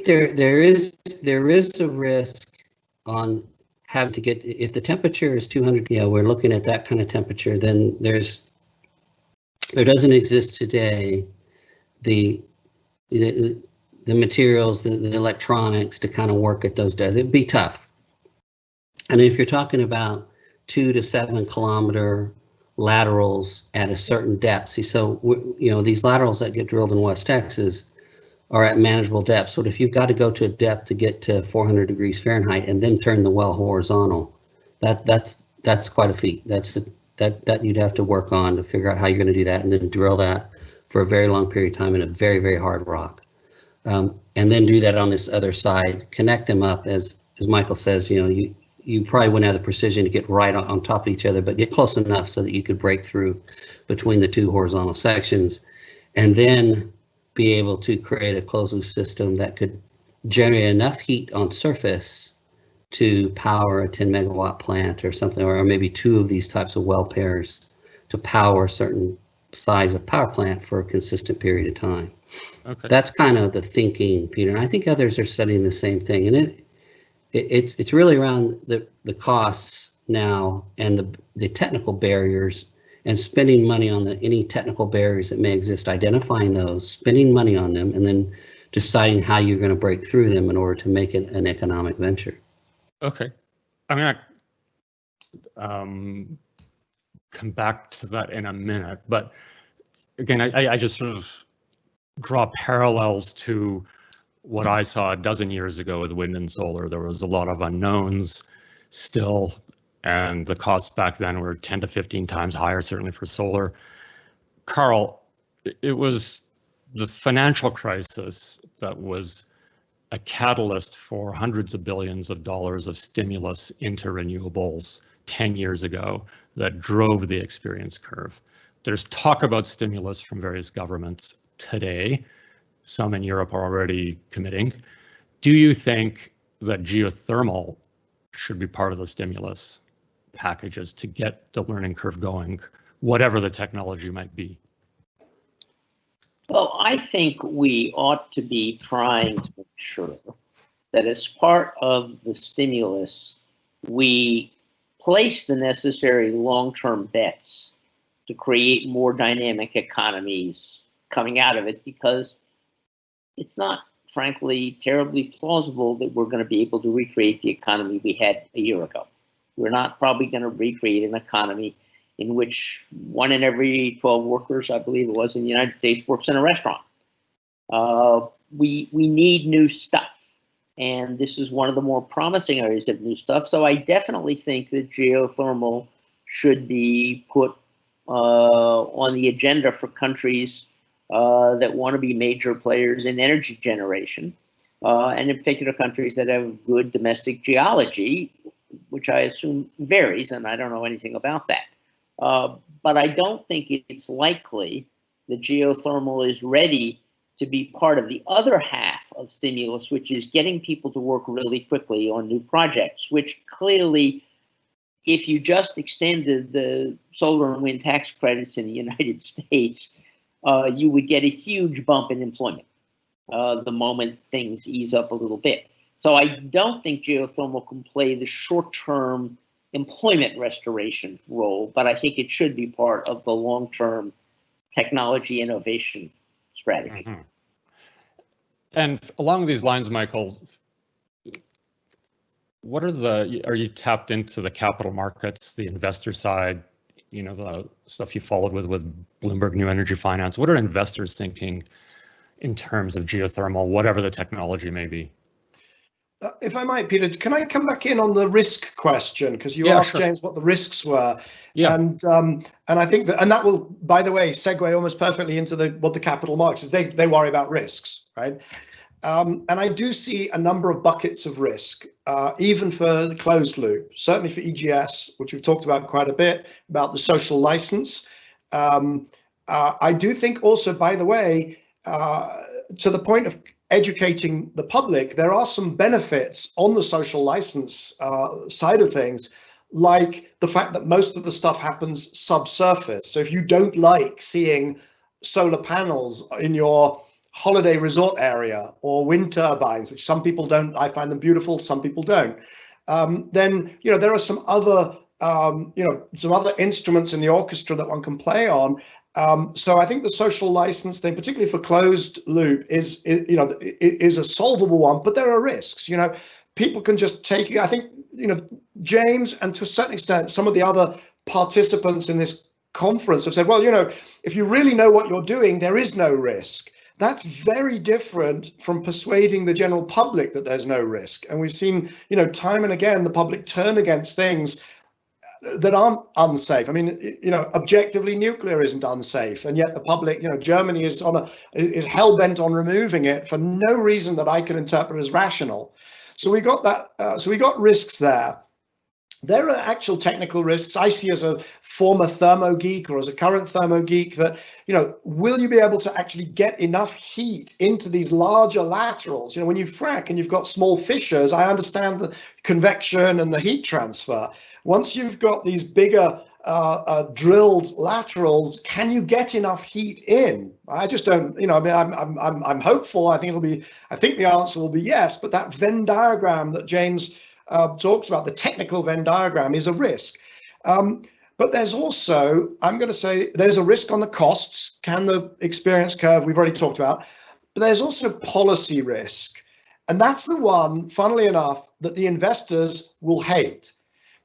there is a risk on having to get, if the temperature is 200, we're looking at that kind of temperature, then there doesn't exist today the materials, the electronics to kind of work at those depths. It'd be tough. And if you're talking about 2 to 7 kilometer laterals at a certain depth, see, so these laterals that get drilled in West Texas are at manageable depths. So if you've got to go to a depth to get to 400 degrees Fahrenheit and then turn the well horizontal, that's quite a feat. That you'd have to work on to figure out how you're going to do that, and then drill that for a very long period of time in a very, very hard rock, and then do that on this other side, connect them up, as Michael says. You probably wouldn't have the precision to get right on top of each other, but get close enough so that you could break through between the two horizontal sections, and then be able to create a closed loop system that could generate enough heat on surface to power a 10 megawatt plant or something, or maybe 2 of these types of well pairs to power a certain size of power plant for a consistent period of time. Okay. That's kind of the thinking, Peter, and I think others are studying the same thing. And it's really around the costs now and the technical barriers, and spending money on any technical barriers that may exist, identifying those, spending money on them, and then deciding how you're going to break through them in order to make it an economic venture. Okay. I'm going to come back to that in a minute, but again, I just sort of draw parallels to what I saw a dozen years ago with wind and solar. There was a lot of unknowns still, and the costs back then were 10 to 15 times higher, certainly for solar. Carl, it was the financial crisis that was a catalyst for hundreds of billions of dollars of stimulus into renewables 10 years ago that drove the experience curve. There's talk about stimulus from various governments today. Some in Europe are already committing. Do you think that geothermal should be part of the stimulus packages to get the learning curve going, whatever the technology might be? Well, I think we ought to be trying to make sure that as part of the stimulus, we place the necessary long-term bets to create more dynamic economies coming out of it, because it's not, frankly, terribly plausible that we're going to be able to recreate the economy we had a year ago. We're not probably going to recreate an economy in which 1 in every 12 workers, I believe it was in the United States, works in a restaurant. We need new stuff, and this is one of the more promising areas of new stuff. So I definitely think that geothermal should be put on the agenda for countries that want to be major players in energy generation, and in particular countries that have good domestic geology, which I assume varies, and I don't know anything about that. But I don't think it's likely that geothermal is ready to be part of the other half of stimulus, which is getting people to work really quickly on new projects, which clearly, if you just extended the solar and wind tax credits in the United States, you would get a huge bump in employment the moment things ease up a little bit. So I don't think geothermal can play the short-term employment restoration role, but I think it should be part of the long-term technology innovation strategy. Mm-hmm. And along these lines, Michael, are you tapped into the capital markets, the investor side, the stuff you followed with Bloomberg New Energy Finance? What are investors thinking in terms of geothermal, whatever the technology may be? If I might, Peter, can I come back in on the risk question? Because you asked, sure, James, what the risks were. Yeah. And I think that will, by the way, segue almost perfectly into what the capital markets is. They worry about risks, right? And I do see a number of buckets of risk, even for the closed loop, certainly for EGS, which we've talked about quite a bit, about the social license. I do think also, by the way, to the point of educating the public, there are some benefits on the social license side of things, like the fact that most of the stuff happens subsurface. So if you don't like seeing solar panels in your holiday resort area or wind turbines, which some people don't, I find them beautiful, some people don't, then there are some other some other instruments in the orchestra that one can play on. So I think the social license thing, particularly for closed loop, is a solvable one, but there are risks. People can just take it. I think James, and to a certain extent some of the other participants in this conference have said, well, if you really know what you're doing, there is no risk. That's very different from persuading the general public that there's no risk. And we've seen, time and again, the public turn against things that aren't unsafe. I mean, objectively, nuclear isn't unsafe, and yet the public, Germany is hell bent on removing it for no reason that I can interpret as rational. So we got that. So we got risks there. There are actual technical risks. I see as a former thermo geek or as a current thermo geek that, will you be able to actually get enough heat into these larger laterals? When you frack and you've got small fissures, I understand the convection and the heat transfer. Once you've got these bigger drilled laterals, can you get enough heat in? I just don't, I'm hopeful. I think the answer will be yes, but that Venn diagram that James talks about, the technical Venn diagram, is a risk. But there's also, I'm going to say, there's a risk on the costs. Can the experience curve, we've already talked about, but there's also policy risk. And that's the one, funnily enough, that the investors will hate.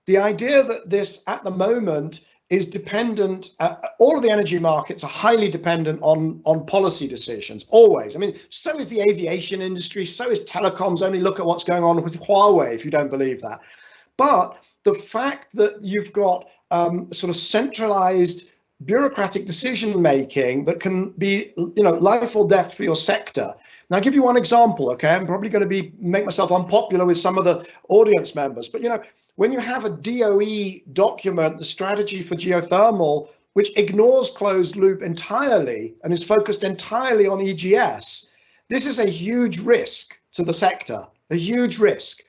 The idea that this, at the moment, is dependent, all of the energy markets are highly dependent on policy decisions, always. I mean, so is the aviation industry, so is telecoms. Only look at what's going on with Huawei if you don't believe that. But the fact that you've got sort of centralized bureaucratic decision making that can be, life or death for your sector. Now, I'll give you one example, okay? I'm probably going to make myself unpopular with some of the audience members, but when you have a DOE document, the strategy for geothermal, which ignores closed loop entirely and is focused entirely on EGS, this is a huge risk to the sector, a huge risk.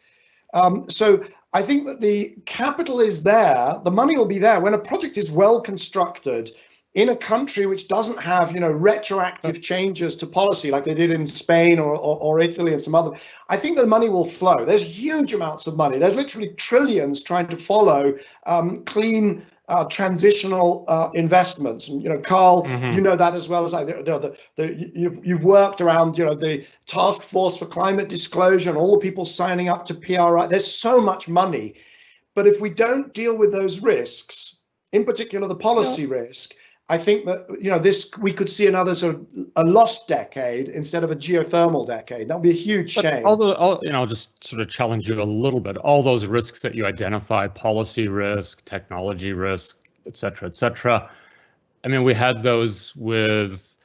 So I think that the capital is there, the money will be there when a project is well constructed in a country which doesn't have, retroactive changes to policy like they did in Spain or Italy and some other. I think the money will flow. There's huge amounts of money. There's literally trillions trying to follow clean transitional investments. And Carl, you know that as well as I. You've worked around, the task force for climate disclosure and all the people signing up to PRI. There's so much money, but if we don't deal with those risks, in particular the policy risk, I think that, you know, this, we could see another sort of a lost decade instead of a geothermal decade. That would be a huge shame. Although, you know, I'll just sort of challenge you a little bit. All those risks that you identify, policy risk, technology risk, et cetera, I mean, we had those with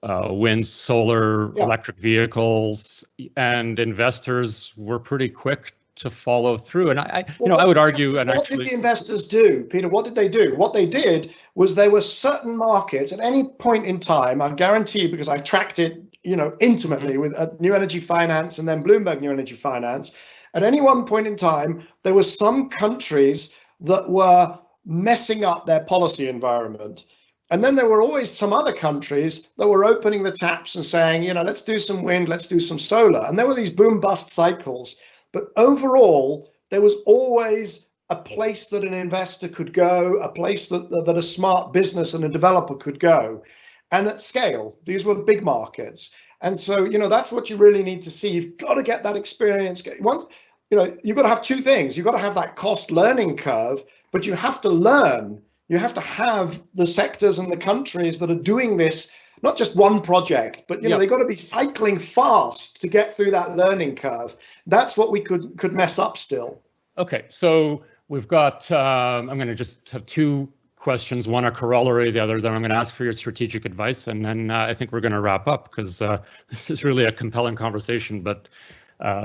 wind, solar, electric vehicles, and investors were pretty quick to follow through. And I would argue, and what did the investors do, Peter? What did they do? What they did was there were certain markets at any point in time. I guarantee you, because I've tracked it, you know, intimately with New Energy Finance and then Bloomberg New Energy Finance. At any one point in time, there were some countries that were messing up their policy environment. And then there were always some other countries that were opening the taps and saying, you know, let's do some wind, let's do some solar. And there were these boom bust cycles. But overall, there was always a place that an investor could go, a place that a smart business and a developer could go. And at scale, these were big markets. And so, you know, that's what you really need to see. You've got to get that experience. Once, you know, you've got to have two things. You've got to have that cost learning curve, but you have to learn. You have to have the sectors and the countries that are doing this, not just one project, but you know, they've got to be cycling fast to get through that learning curve. That's what we could mess up still. Okay, so we've got, I'm going to just have two questions, one a corollary, the other, then I'm going to ask for your strategic advice, and then I think we're going to wrap up, because this is really a compelling conversation, but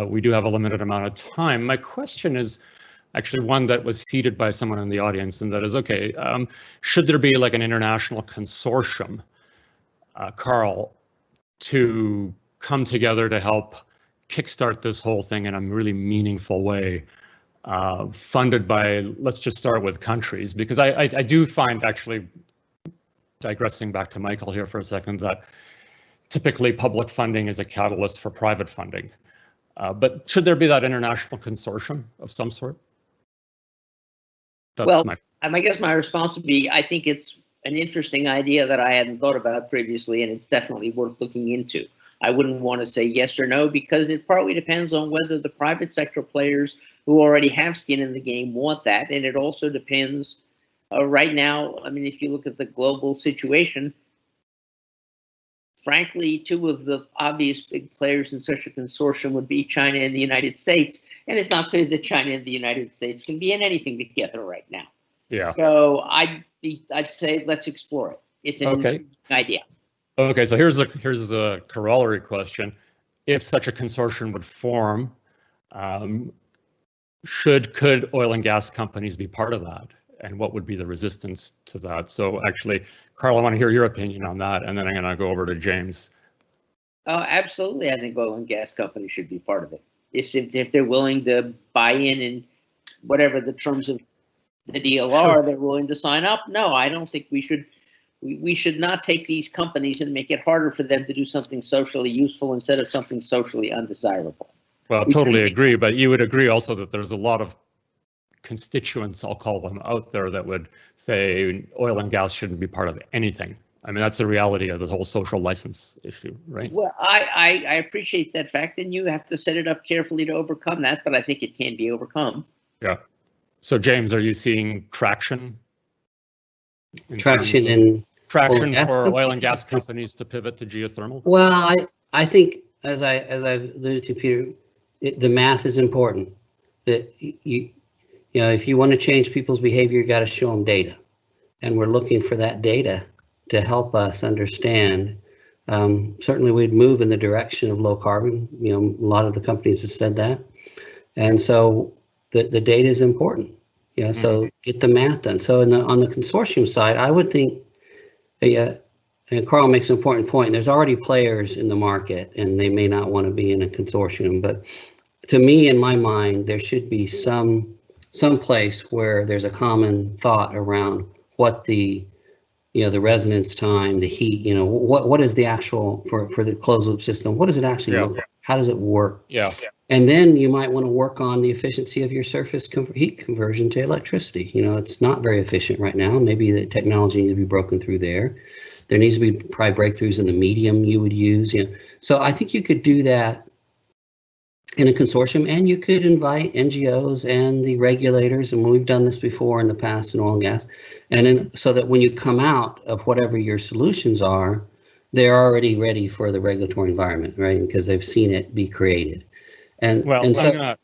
we do have a limited amount of time. My question is actually one that was seeded by someone in the audience, and that is, okay, should there be like an international consortium, Carl, to come together to help kickstart this whole thing in a really meaningful way, funded by, let's just start with countries, because I do find, actually, digressing back to Michael here for a second, that typically public funding is a catalyst for private funding. But should there be that international consortium of some sort? I guess my response would be, I think it's an interesting idea that I hadn't thought about previously, and it's definitely worth looking into. I wouldn't want to say yes or no, because it partly depends on whether the private sector players who already have skin in the game want that, and it also depends right now. I mean, if you look at the global situation, frankly, two of the obvious big players in such a consortium would be China and the United States, and it's not clear that China and the United States can be in anything together right now. Yeah. So I'd say let's explore it. It's an interesting idea. Okay, so here's a corollary question. If such a consortium would form, could oil and gas companies be part of that? And what would be the resistance to that? So actually, Carl, I want to hear your opinion on that, and then I'm going to go over to James. Absolutely, I think oil and gas companies should be part of it. If they're willing to buy in and whatever the terms of the deal are, they're willing to sign up. No, I don't think we should. We should not take these companies and make it harder for them to do something socially useful instead of something socially undesirable. Well, totally agree, but you would agree also that there's a lot of constituents, I'll call them, out there that would say oil and gas shouldn't be part of anything. I mean, that's the reality of the whole social license issue, right? Well, I appreciate that fact, and you have to set it up carefully to overcome that, but I think it can be overcome. Yeah. So, James, are you seeing traction? Traction for oil and gas companies to pivot to geothermal? Well, I think, as I've alluded to, Peter, the math is important. That you know, if you want to change people's behavior, you got to show them data, and we're looking for that data to help us understand. Certainly, we'd move in the direction of low carbon. You know, a lot of the companies have said that, and so the data is important. Yeah, so get the math done. So on the consortium side, I would think, and Carl makes an important point, there's already players in the market and they may not want to be in a consortium, but to me, in my mind, there should be some place where there's a common thought around what the resonance time, the heat, you know, what is the actual, for the closed loop system, what does it actually look like? How does it work? Yeah. And then you might want to work on the efficiency of your surface heat conversion to electricity. You know, it's not very efficient right now. Maybe the technology needs to be broken through there. There needs to be probably breakthroughs in the medium you would use. You know, so I think you could do that in a consortium, and you could invite NGOs and the regulators, and we've done this before in the past in oil and gas, so that when you come out of whatever your solutions are, they're already ready for the regulatory environment, right? Because they've seen it be created. And so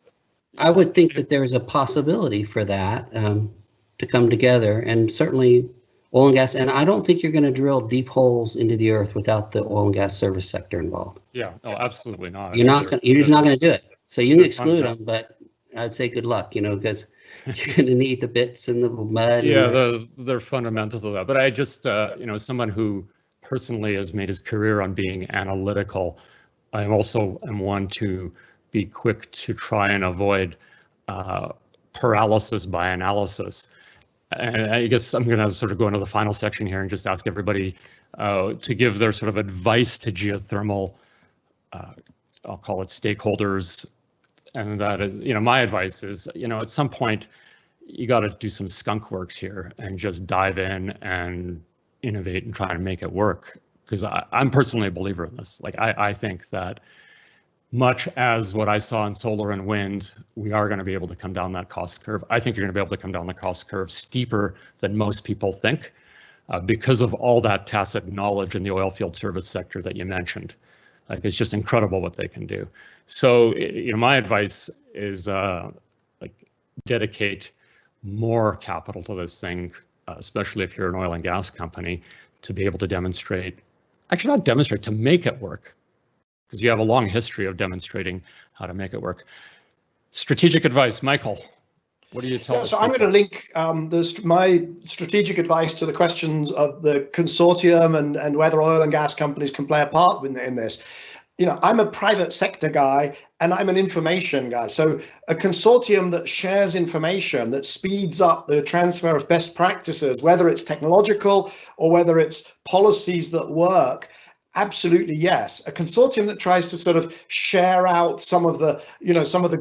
I would think that there's a possibility for that to come together, and certainly oil and gas. And I don't think you're going to drill deep holes into the earth without the oil and gas service sector involved. Yeah, no, absolutely not. You're just not going to do it. So you can exclude them, but I'd say good luck, because you're going to need the bits and the mud. Yeah, they're fundamental to that. But I just, someone who personally has made his career on being analytical, I also am one to be quick to try and avoid paralysis by analysis. And I guess I'm going to sort of go into the final section here and just ask everybody to give their sort of advice to geothermal, I'll call it stakeholders. And that is, my advice is, at some point, you got to do some skunk works here and just dive in and innovate and try to make it work. Because I'm personally a believer in this. Like, I think that much as what I saw in solar and wind, we are going to be able to come down that cost curve. I think you're going to be able to come down the cost curve steeper than most people think because of all that tacit knowledge in the oil field service sector that you mentioned. Like, it's just incredible what they can do. So, my advice is dedicate more capital to this thing, especially if you're an oil and gas company, to be able to demonstrate, actually not demonstrate, to make it work. Because you have a long history of demonstrating how to make it work. Strategic advice, Michael, what do you tell us? So I'm going to link my strategic advice to the questions of the consortium and whether oil and gas companies can play a part in this. I'm a private sector guy and I'm an information guy. So a consortium that shares information, that speeds up the transfer of best practices, whether it's technological or whether it's policies that work, absolutely yes. A consortium that tries to sort of share out some of the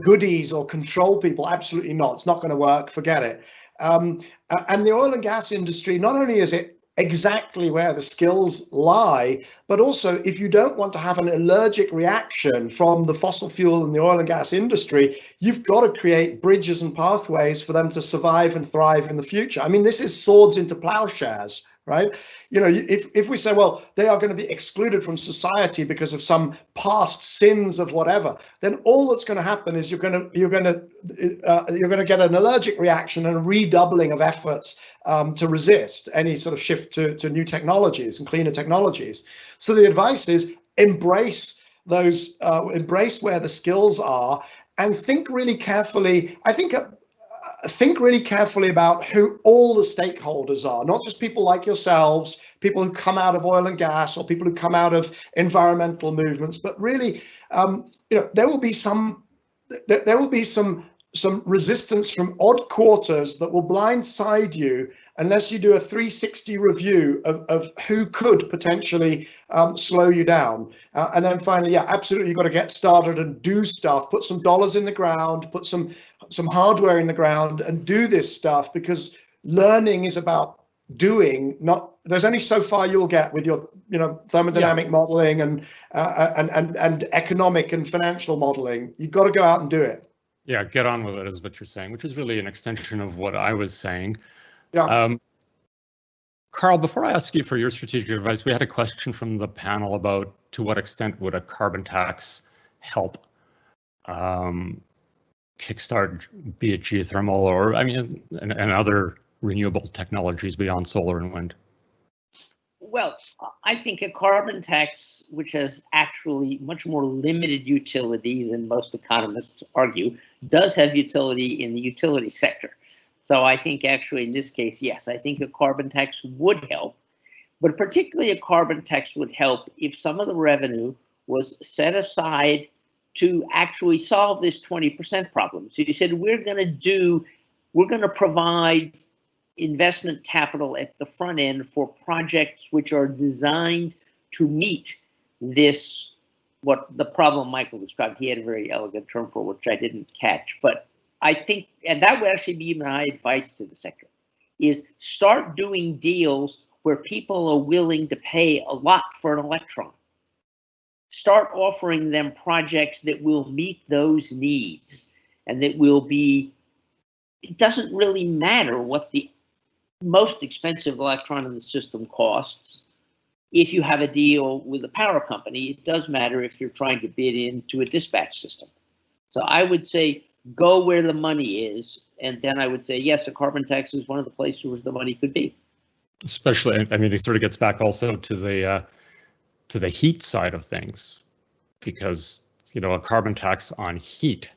goodies or control people, absolutely not. It's not going to work. Forget it. And the oil and gas industry, not only is it exactly where the skills lie, but also if you don't want to have an allergic reaction from the fossil fuel and the oil and gas industry, you've got to create bridges and pathways for them to survive and thrive in the future. I mean, this is swords into plowshares, right? If we say, well, they are going to be excluded from society because of some past sins of whatever, then all that's going to happen is you're going to get an allergic reaction and a redoubling of efforts to resist any sort of shift to new technologies and cleaner technologies. So the advice is embrace those, embrace where the skills are, and think really carefully. Think really carefully about who all the stakeholders are, not just people like yourselves, people who come out of oil and gas or people who come out of environmental movements, but really, there will be some resistance from odd quarters that will blindside you unless you do a 360 review of who could potentially slow you down. And then finally, yeah, absolutely, you've got to get started and do stuff, put some dollars in the ground, put some hardware in the ground and do this stuff, because learning is about doing, not, there's only so far you'll get with your thermodynamic modeling and economic and financial modeling. You've got to go out and do it. Yeah, get on with it is what you're saying, which is really an extension of what I was saying. Yeah. Carl, before I ask you for your strategic advice, we had a question from the panel about to what extent would a carbon tax help kickstart, be it geothermal or, and other renewable technologies beyond solar and wind? Well, I think a carbon tax, which has actually much more limited utility than most economists argue, does have utility in the utility sector. So I think actually in this case, yes, I think a carbon tax would help, but particularly a carbon tax would help if some of the revenue was set aside to actually solve this 20% problem. So you said we're going to provide investment capital at the front end for projects which are designed to meet this, what the problem Michael described. He had a very elegant term for which I didn't catch, but I think, and that would actually be my advice to the sector, is start doing deals where people are willing to pay a lot for an electron. start offering them projects that will meet those needs and that will be, it doesn't really matter what the most expensive electron in the system costs. If you have a deal with a power company, it does matter if you're trying to bid into a dispatch system. So I would say go where the money is, and then I would say, yes, a carbon tax is one of the places where the money could be. Especially, I mean, it sort of gets back also to the heat side of things, because, you know, a carbon tax on heat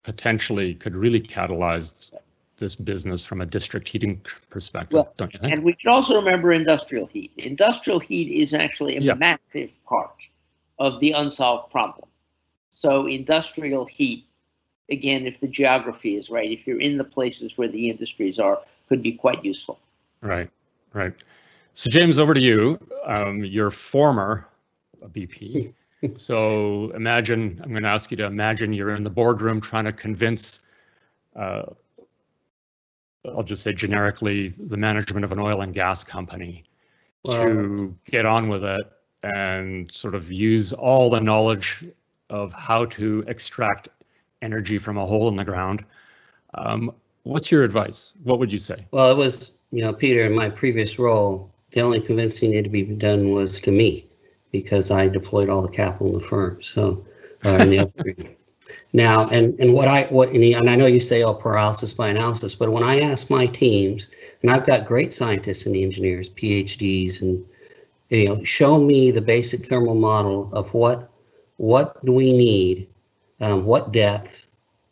potentially could really catalyze this business from a district heating perspective, well, don't you think? And we should also remember industrial heat. Industrial heat is actually a massive part of the unsolved problem. So industrial heat, again, if the geography is right, if you're in the places where the industries are, could be quite useful. Right, right. So James, over to you. You're former BP. So imagine, I'm going to ask you to imagine you're in the boardroom trying to convince, I'll just say generically, the management of an oil and gas company to get on with it and sort of use all the knowledge of how to extract energy from a hole in the ground. What's your advice? What would you say? Well, it was, you know, Peter, in my previous role, the only convincing needed to be done was to me, because I deployed all the capital in the firm. So, in the upstream. Now, and I know you say, oh, paralysis by analysis, but when I ask my teams, and I've got great scientists and engineers, PhDs, and, you know, show me the basic thermal model of what do we need, what depth,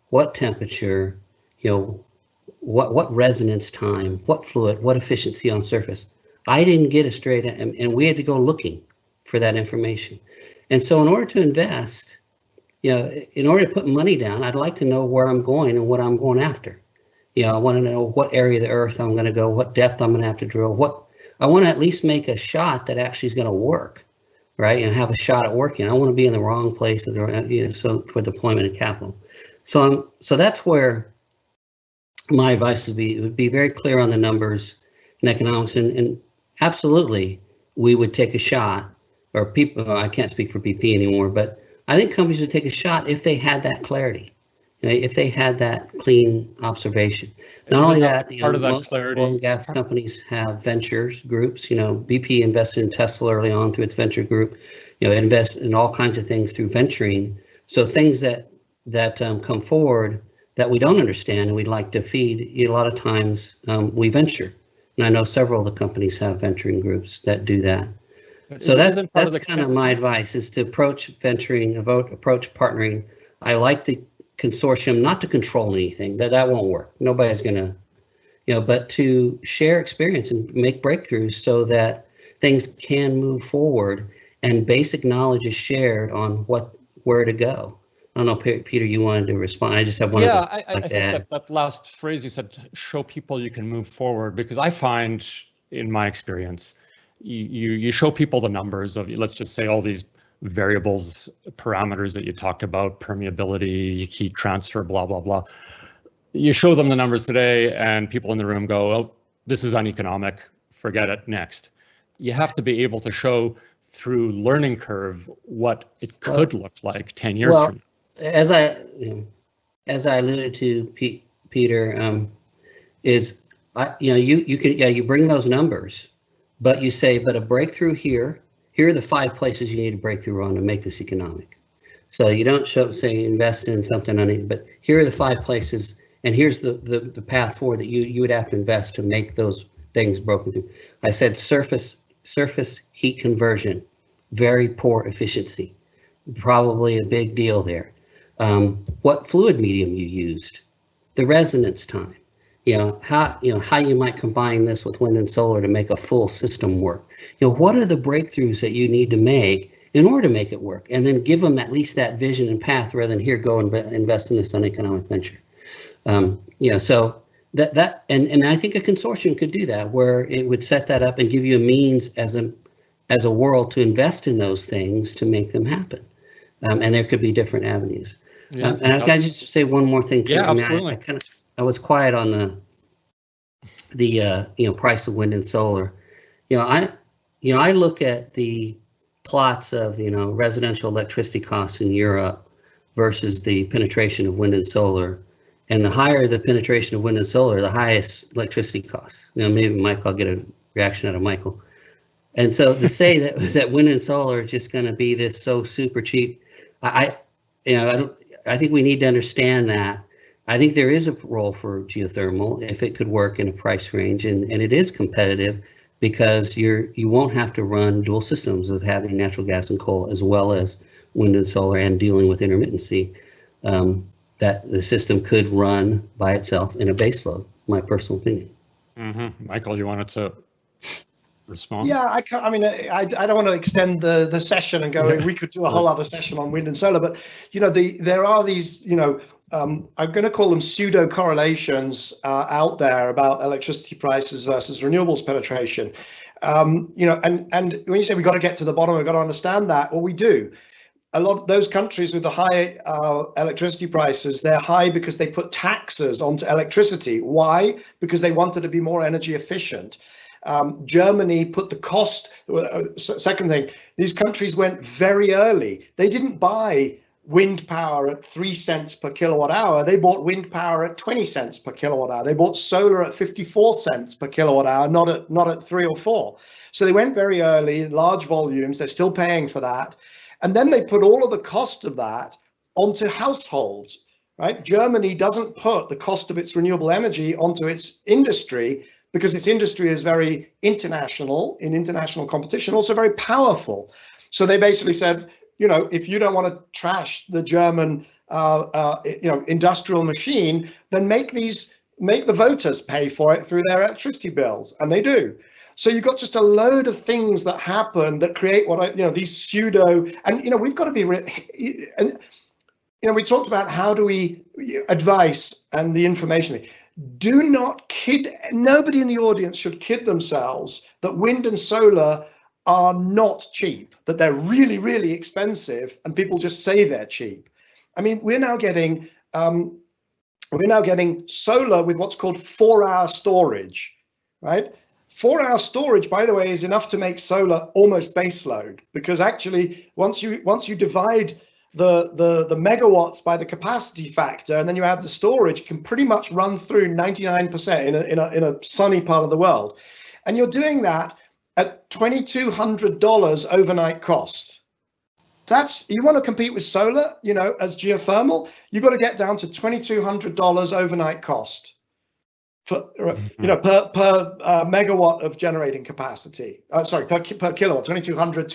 what temperature, you know, what resonance time, what fluid, what efficiency on surface. I didn't get a straight, and we had to go looking for that information. And so in order to invest, you know, in order to put money down, I'd like to know where I'm going and what I'm going after. You know, I want to know what area of the earth I'm going to go, what depth I'm going to have to drill, I want to at least make a shot that actually is going to work, right? And have a shot at working. I don't want to be in the wrong place, you know, so for deployment of capital. So that's where my advice would be very clear on the numbers and economics, and absolutely we would take a shot, or people, I can't speak for BP anymore, but I think companies would take a shot if they had that clarity, you know, if they had that clean observation. Not only that, you know, most oil and gas companies have ventures groups. You know, BP invested in Tesla early on through its venture group. You know, it invests in all kinds of things through venturing. So things that come forward that we don't understand and we'd like to feed, a lot of times we venture. And I know several of the companies have venturing groups that do that. So that's kind of my advice, is to approach venturing, approach partnering. I like the consortium, not to control anything, that won't work. Nobody's gonna, you know, but to share experience and make breakthroughs so that things can move forward and basic knowledge is shared on where to go. I don't know, Peter, you wanted to respond. I just have one. Yeah, I think that last phrase you said, show people you can move forward, because I find, in my experience, you show people the numbers of, let's just say, all these variables, parameters that you talked about, permeability, heat transfer, blah, blah, blah. You show them the numbers today and people in the room go, oh, this is uneconomic, forget it, next. You have to be able to show through learning curve what it could look like 10 years from now. As I alluded to, Peter, you bring those numbers, but you say, but a breakthrough here are the 5 places you need a breakthrough on to make this economic. So you don't say invest in something, but here are the 5 places, and here's the path forward that you would have to invest to make those things broken through. I said surface heat conversion, very poor efficiency, probably a big deal there. What fluid medium you used, the resonance time, how you might combine this with wind and solar to make a full system work. What are the breakthroughs that you need to make in order to make it work, and then give them at least that vision and path rather than here go and invest in this uneconomic venture. So that and I think a consortium could do that, where it would set that up and give you a means as a world to invest in those things to make them happen. And there could be different avenues. Yeah, and I can just say one more thing. Yeah, absolutely. I was quiet on the price of wind and solar. I look at the plots of, residential electricity costs in Europe versus the penetration of wind and solar. And the higher the penetration of wind and solar, the highest electricity costs. Maybe Michael, I'll get a reaction out of Michael. And so to say that wind and solar are just going to be this so super cheap, I think we need to understand that. I think there is a role for geothermal if it could work in a price range, and it is competitive because you won't have to run dual systems of having natural gas and coal as well as wind and solar and dealing with intermittency. That the system could run by itself in a baseload, my personal opinion. Michael, you wanted to respond? Yeah, I don't want to extend the session and go, we could do a whole other session on wind and solar, but there are these, I'm going to call them pseudo correlations out there about electricity prices versus renewables penetration. And when you say we've got to get to the bottom, we've got to understand that, well, we do. A lot of those countries with the high electricity prices, they're high because they put taxes onto electricity. Why? Because they wanted to be more energy efficient. Germany put the cost. Second thing, these countries went very early. They didn't buy wind power at 3 cents per kilowatt hour. They bought wind power at 20 cents per kilowatt hour. They bought solar at 54 cents per kilowatt hour, not at 3 or 4. So they went very early in large volumes. They're still paying for that. And then they put all of the cost of that onto households, right? Germany doesn't put the cost of its renewable energy onto its industry because its industry is very international, in international competition, also very powerful. So they basically said, if you don't want to trash the German, industrial machine, then make the voters pay for it through their electricity bills, and they do. So you've got just a load of things that happen that create these pseudo, and we've got to be, and we talked about how do we advice and the information. Do not kid, nobody in the audience should kid themselves that wind and solar are not cheap, that they're really, really expensive, and people just say they're cheap. I mean, we're now getting solar with what's called 4-hour storage, right? 4-hour storage, by the way, is enough to make solar almost baseload, because actually once you divide the megawatts by the capacity factor and then you add the storage, you can pretty much run through 99% in a sunny part of the world. And you're doing that at $2,200 overnight cost. You want to compete with solar, as geothermal, you've got to get down to $2,200 overnight cost. Per megawatt of generating capacity. Per kilowatt, 2,200.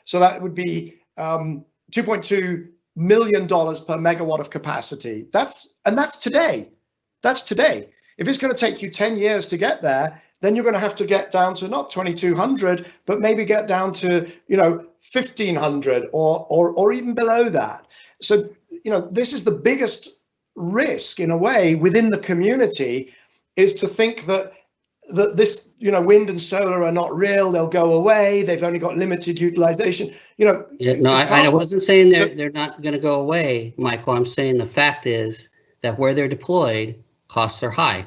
So that would be $2.2 million per megawatt of capacity. That's today. That's today. If it's going to take you 10 years to get there, then you're going to have to get down to not 2,200, but maybe get down to 1,500 or even below that. So this is the biggest risk in a way within the community, is to think that this wind and solar are not real, they'll go away, they've only got limited utilization. I wasn't saying they're not going to go away, Michael. I'm saying the fact is that where they're deployed, costs are high,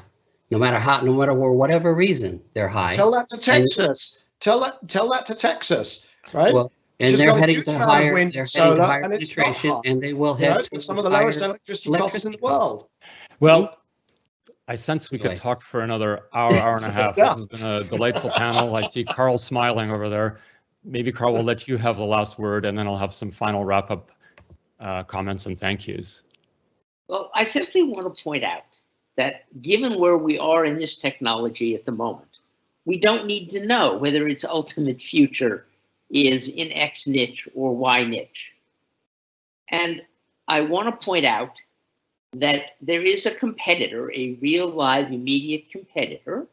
no matter for whatever reason they're high. Tell that to Texas. Tell that to Texas, right? Well, and they're heading to higher penetration, and they will head to some of the lowest electricity costs in the world. Well, I sense we could talk for another hour and a half. This has been a delightful panel. I see Carl smiling over there. Maybe Carl, will let you have the last word, and then I'll have some final wrap-up comments and thank yous. Well, I simply want to point out that given where we are in this technology at the moment, we don't need to know whether its ultimate future is in X niche or Y niche. And I want to point out that there is a competitor, a real live immediate competitor,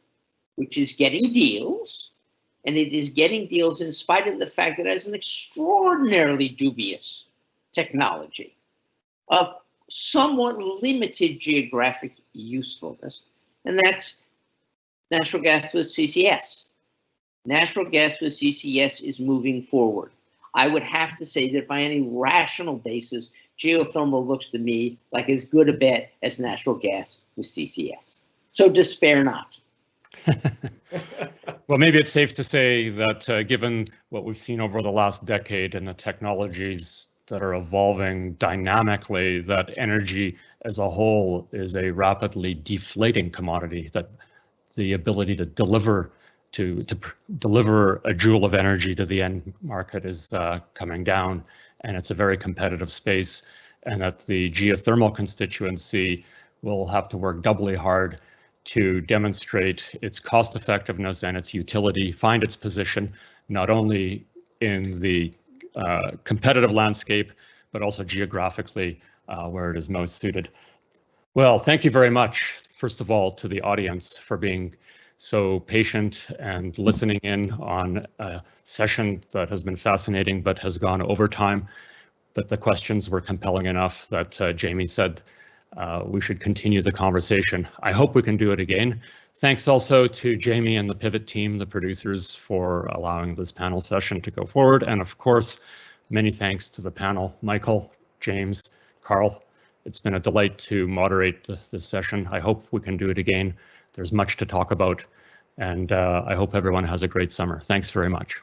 which is getting deals, and it is getting deals in spite of the fact that it has an extraordinarily dubious technology of somewhat limited geographic usefulness, and that's natural gas with CCS. Natural gas with CCS is moving forward. I would have to say that by any rational basis, geothermal looks to me like as good a bet as natural gas with CCS. So despair not. Well, maybe it's safe to say that given what we've seen over the last decade and the technologies that are evolving dynamically, that energy as a whole is a rapidly deflating commodity, that the ability to deliver a joule of energy to the end market is coming down, and it's a very competitive space, and that the geothermal constituency will have to work doubly hard to demonstrate its cost effectiveness and its utility, find its position not only in the competitive landscape, but also geographically where it is most suited. Well, thank you very much, first of all, to the audience for being so patient and listening in on a session that has been fascinating but has gone over time. But the questions were compelling enough that Jamie said we should continue the conversation. I hope we can do it again. Thanks also to Jamie and the Pivot team, the producers, for allowing this panel session to go forward. And of course, many thanks to the panel, Michael, James, Carl. It's been a delight to moderate this session. I hope we can do it again. There's much to talk about, and I hope everyone has a great summer. Thanks very much.